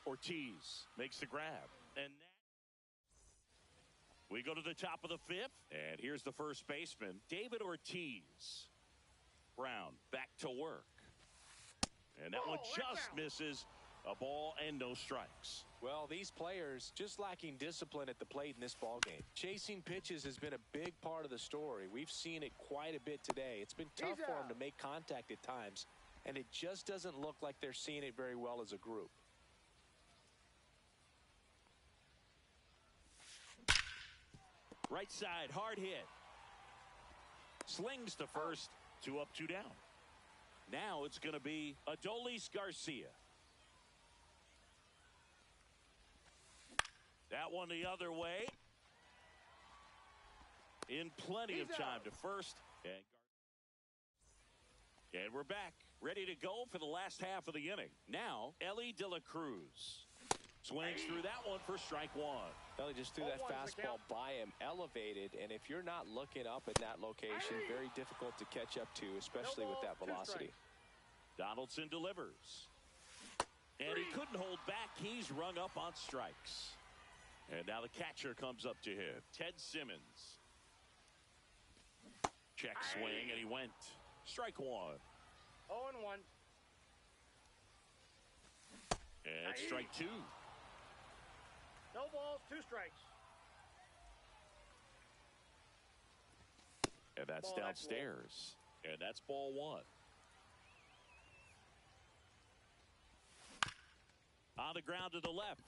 Ortiz makes the grab. And we go to the top of the 5th. And here's the first baseman, David Ortiz. Brown back to work. And that one just misses. A ball and no strikes. Well, these players just lacking discipline at the plate in this ballgame. Chasing pitches has been a big part of the story. We've seen it quite a bit today. It's been tough for them to make contact at times, and it just doesn't look like they're seeing it very well as a group. Right side, hard hit. Slings to first, 2 up, 2 down. Now it's going to be Adolis Garcia. That one the other way. In plenty of time to first. And we're back. Ready to go for the last half of the inning. Now, Elly De La Cruz. Swings through that one for strike 1. Elly just threw that fastball by him, elevated, and if you're not looking up at that location, very difficult to catch up to, especially with that velocity. Donaldson delivers. And he couldn't hold back. He's rung up on strikes. And now the catcher comes up to him, Ted Simmons. Check swing, and he went. Strike 1. 0-1. And strike 2. No balls, 2 strikes. And that's downstairs. And that's ball 1. On the ground to the left.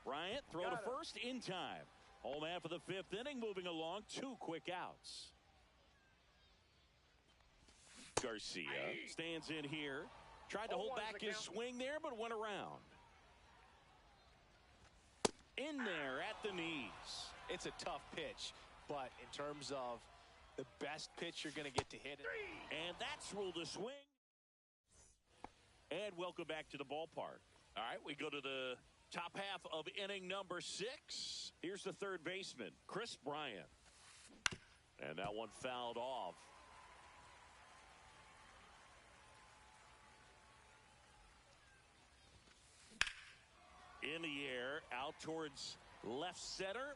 Bryant, throw to first in time. Home half of the 5th inning, moving along. 2 quick outs. Garcia stands in here. Tried to hold back his swing there, but went around. In there at the knees. It's a tough pitch, but in terms of the best pitch you're going to get to hit it. And that's ruled a swing. And welcome back to the ballpark. All right, we go to the top half of inning number 6. Here's the third baseman, Kris Bryant. And that one fouled off. Out towards left center.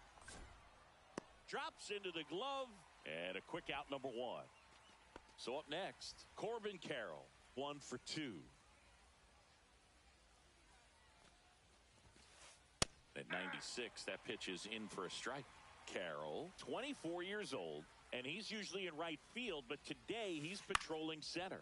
Drops into the glove. And a quick out, number one. So up next, Corbin Carroll, 1 for 2. At 96, that pitch is in for a strike. Carroll, 24 years old, and he's usually in right field, but today he's patrolling center.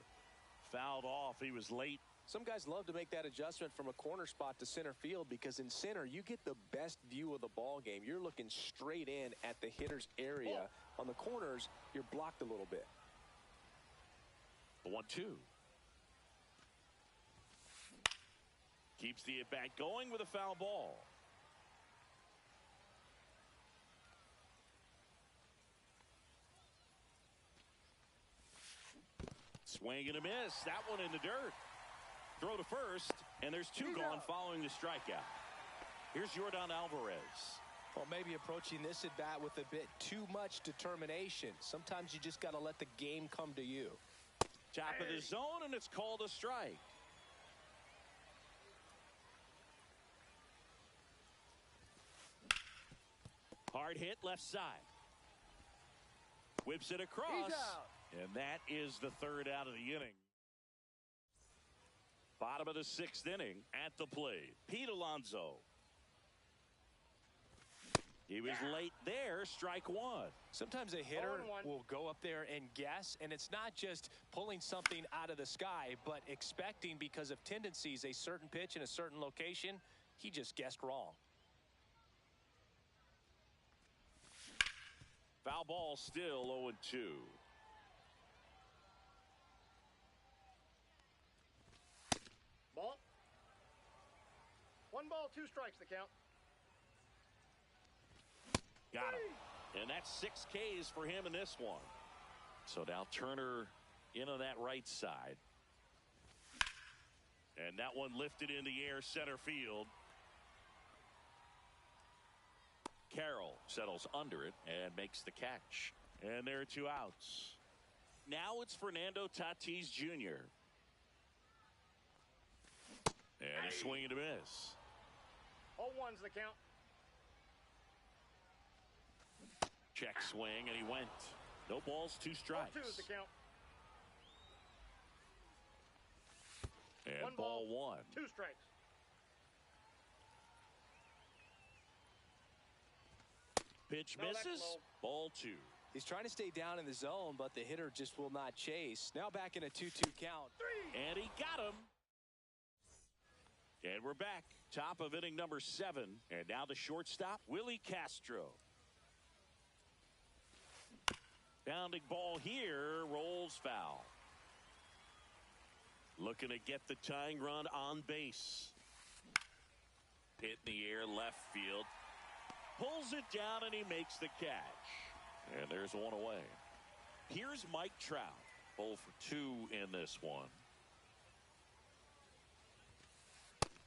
Fouled off. He was late. Some guys love to make that adjustment from a corner spot to center field because in center, you get the best view of the ball game. You're looking straight in at the hitter's area. On the corners, you're blocked a little bit. The 1-2. Keeps the at-bat going with a foul ball. Swing and a miss. That one in the dirt. Throw to first, and there's two gone following the strikeout. Here's Yordan Alvarez. Well, maybe approaching this at bat with a bit too much determination. Sometimes you just got to let the game come to you. Top of the zone, and it's called a strike. Hard hit left side. Whips it across. And that is the third out of the inning. Bottom of the 6th inning at the plate. Pete Alonso. He was late there. Strike one. Sometimes a hitter will go up there and guess, and it's not just pulling something out of the sky, but expecting because of tendencies a certain pitch in a certain location. He just guessed wrong. Foul ball still 0-2. Ball. 1 ball, 2 strikes, the count. Got him. And that's 6 Ks for him in this one. So now Turner in on that right side. And that one lifted in the air center field. Carroll settles under it and makes the catch. And there are 2 outs. Now it's Fernando Tatis Jr. And a swing and a miss. 0-1's the count. Check swing, and he went. No balls, 2 strikes. 0-2's the count. And 1 ball ball, 1. 2 strikes. Pitch No, that's misses. low. Ball 2. He's trying to stay down in the zone, but the hitter just will not chase. Now back in a 2-2 count. 3. And he got him. And we're back. Top of inning number 7. And now the shortstop, Willie Castro. Bounding ball here, rolls foul. Looking to get the tying run on base. Hit in the air, left field. Pulls it down, and he makes the catch. And there's one away. Here's Mike Trout. 0 for 2 in this one.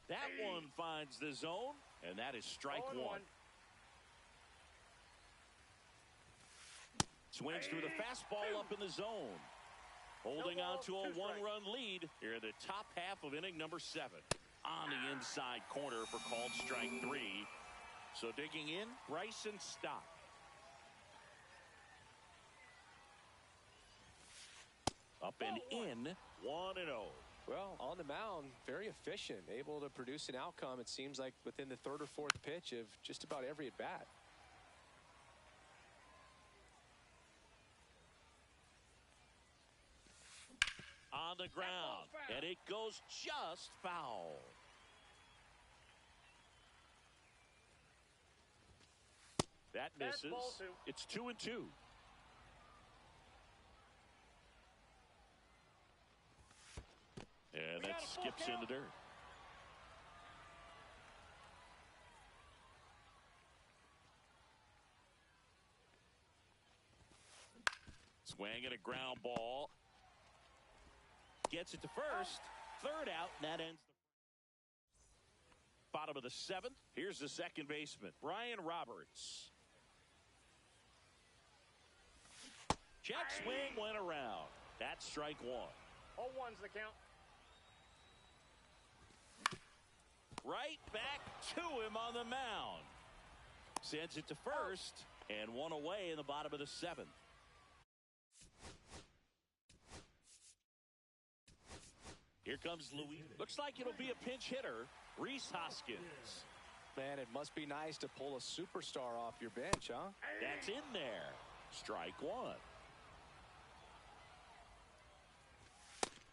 That one finds the zone, and that is strike 1. Swings through the fastball up in the zone. Holding on to a 1-run lead here in the top half of inning number 7. On the inside corner for called strike 3. So digging in, Bryson Stott. Up and in, 1-0. Well, on the mound, very efficient, able to produce an outcome, it seems like, within the 3rd or 4th pitch of just about every at-bat. On the ground, and it goes just foul. That misses. It's 2-2. And that skips in the dirt. Swing and a ground ball. Gets it to first. 3rd out, and that ends the bottom of the 7th. Here's the second baseman, Brian Roberts. Check swing went around. That's strike 1. 0-1's the count. right back to him on the mound. Sends it to first, and one away in the bottom of the seventh. Here comes Louis. Looks like it'll be a pinch hitter, Rhys Hoskins. Man, it must be nice to pull a superstar off your bench, huh? That's in there. Strike one.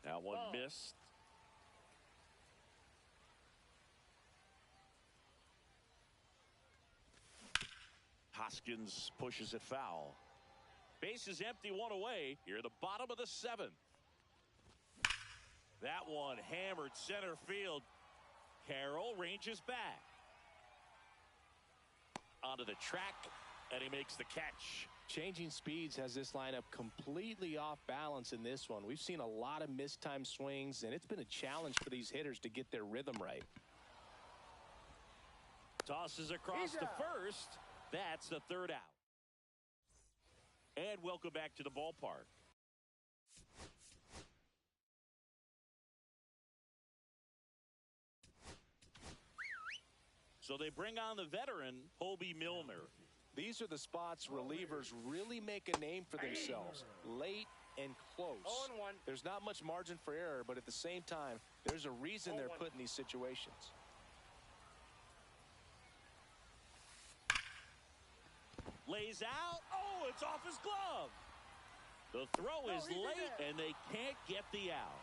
That one missed. Hoskins pushes it foul. Base is empty, one away. Here at the bottom of the seventh. That one hammered center field. Carroll ranges back. Onto the track, and he makes the catch. Changing speeds has this lineup completely off balance in this one. We've seen a lot of mistimed swings, and it's been a challenge for these hitters to get their rhythm right. Tosses across to first. That's the third out. And welcome back to the ballpark. So they bring on the veteran, Hoby Milner. These are the spots relievers really make a name for themselves. Late and close. 0-1. There's not much margin for error, but at the same time, there's a reason they're put in these situations. Lays out. Oh, it's off his glove. The throw is late, and they can't get the out.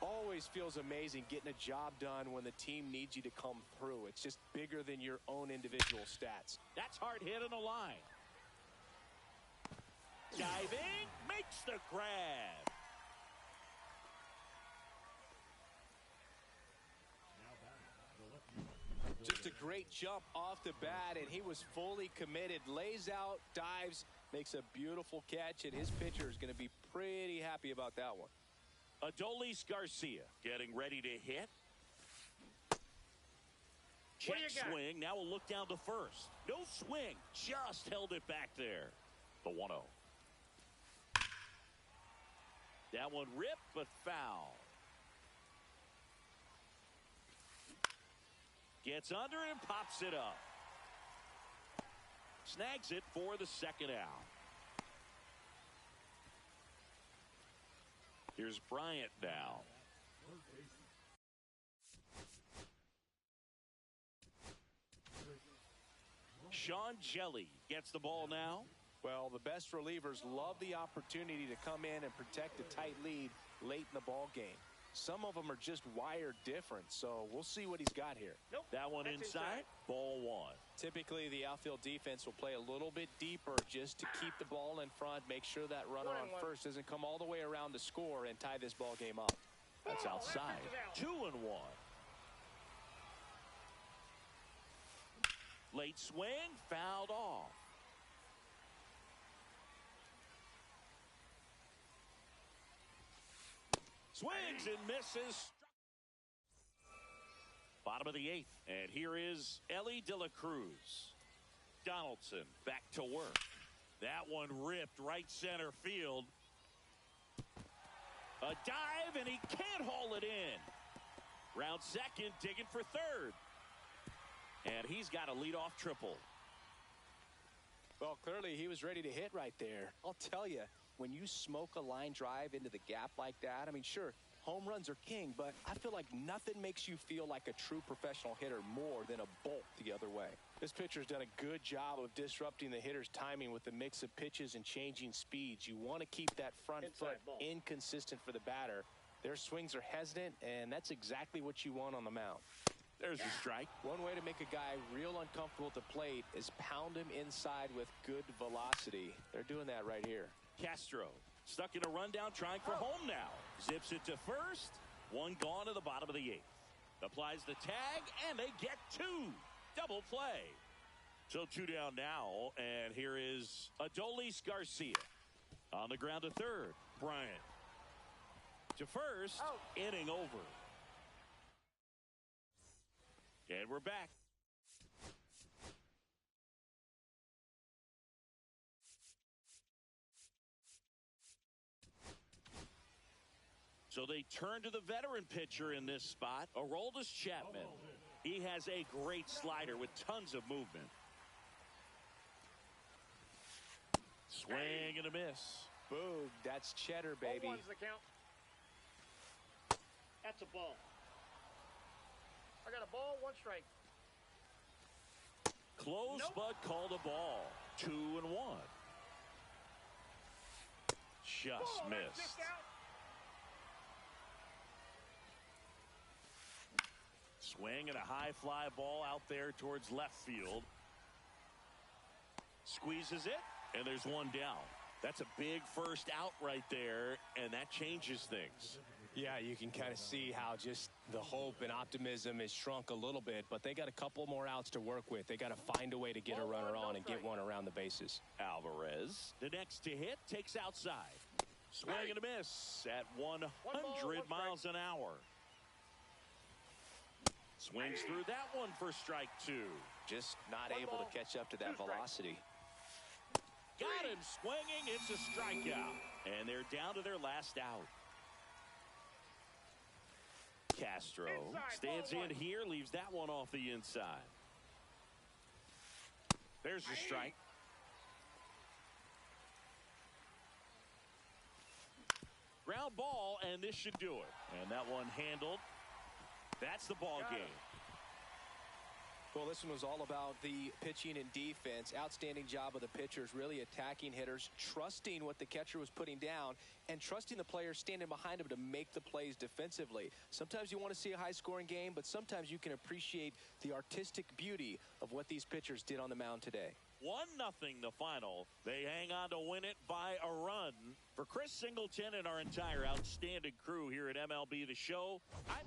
Always feels amazing getting a job done when the team needs you to come through. It's just bigger than your own individual stats. That's hard hit on the line. Diving, makes the grab. Just a great jump off the bat, and he was fully committed. Lays out, dives, makes a beautiful catch, and his pitcher is going to be pretty happy about that one. Adolis Garcia getting ready to hit. Check swing. Now we'll look down to first. No swing. Just held it back there. The 1-0. That one ripped, but foul. Gets under and pops it up. Snags it for the second out. Here's Bryant now. Sean Jelly gets the ball now. Well, the best relievers love the opportunity to come in and protect a tight lead late in the ball game. Some of them are just wired different, so we'll see what he's got here. Nope. That one inside. Ball one. Typically, the outfield defense will play a little bit deeper just to keep the ball in front, make sure that runner on first doesn't come all the way around to score and tie this ball game up. That's outside. 2-1. Late swing, fouled off. Swings and misses. Bottom of the eighth. And here is Elly De La Cruz. Donaldson back to work. That one ripped right center field. A dive, and he can't haul it in. Round second, digging for third. And he's got a leadoff triple. Well, clearly he was ready to hit right there. I'll tell you, when you smoke a line drive into the gap like that, I mean, sure, home runs are king, but I feel like nothing makes you feel like a true professional hitter more than a bolt the other way. This pitcher's done a good job of disrupting the hitter's timing with the mix of pitches and changing speeds. You want to keep that front foot inconsistent for the batter. Their swings are hesitant, and that's exactly what you want on the mound. There's the strike. One way to make a guy real uncomfortable at the plate is pound him inside with good velocity. They're doing that right here. Castro stuck in a rundown, trying for home now. Zips it to first. One gone to the bottom of the eighth. Applies the tag, and they get two. Double play. So two down now, and here is Adolis Garcia. On the ground to third. Bryant. To first. Inning over. And we're back. So they turn to the veteran pitcher in this spot, Aroldis Chapman. He has a great slider with tons of movement. Swing and a miss. Boog, that's cheddar, baby. 0-1's the count. That's a ball. I got a ball, 1 strike. Close, Nope. but called a ball. 2-1. Just Ball, that's missed. just out. Swing and a high fly ball out there towards left field. Squeezes it, and there's one down. That's a big first out right there, and that changes things. Yeah, you can kind of see how just the hope and optimism is shrunk a little bit, but they got a couple more outs to work with. They got to find a way to get a runner on and get one around the bases. Alvarez, the next to hit, takes outside. Swing and a miss at 100 miles an hour. Swings through that one for strike 2. Just not able to catch up to that velocity. Got him swinging. It's a strikeout. And they're down to their last out. Castro stands in here, leaves that one off the inside. There's a strike. Ground ball, and this should do it. And that one handled. That's the ball game. Well, this one was all about the pitching and defense. Outstanding job of the pitchers, really attacking hitters, trusting what the catcher was putting down, and trusting the players standing behind him to make the plays defensively. Sometimes you want to see a high-scoring game, but sometimes you can appreciate the artistic beauty of what these pitchers did on the mound today. 1-0 the final. They hang on to win it by a run. For Chris Singleton and our entire outstanding crew here at MLB The Show, I'm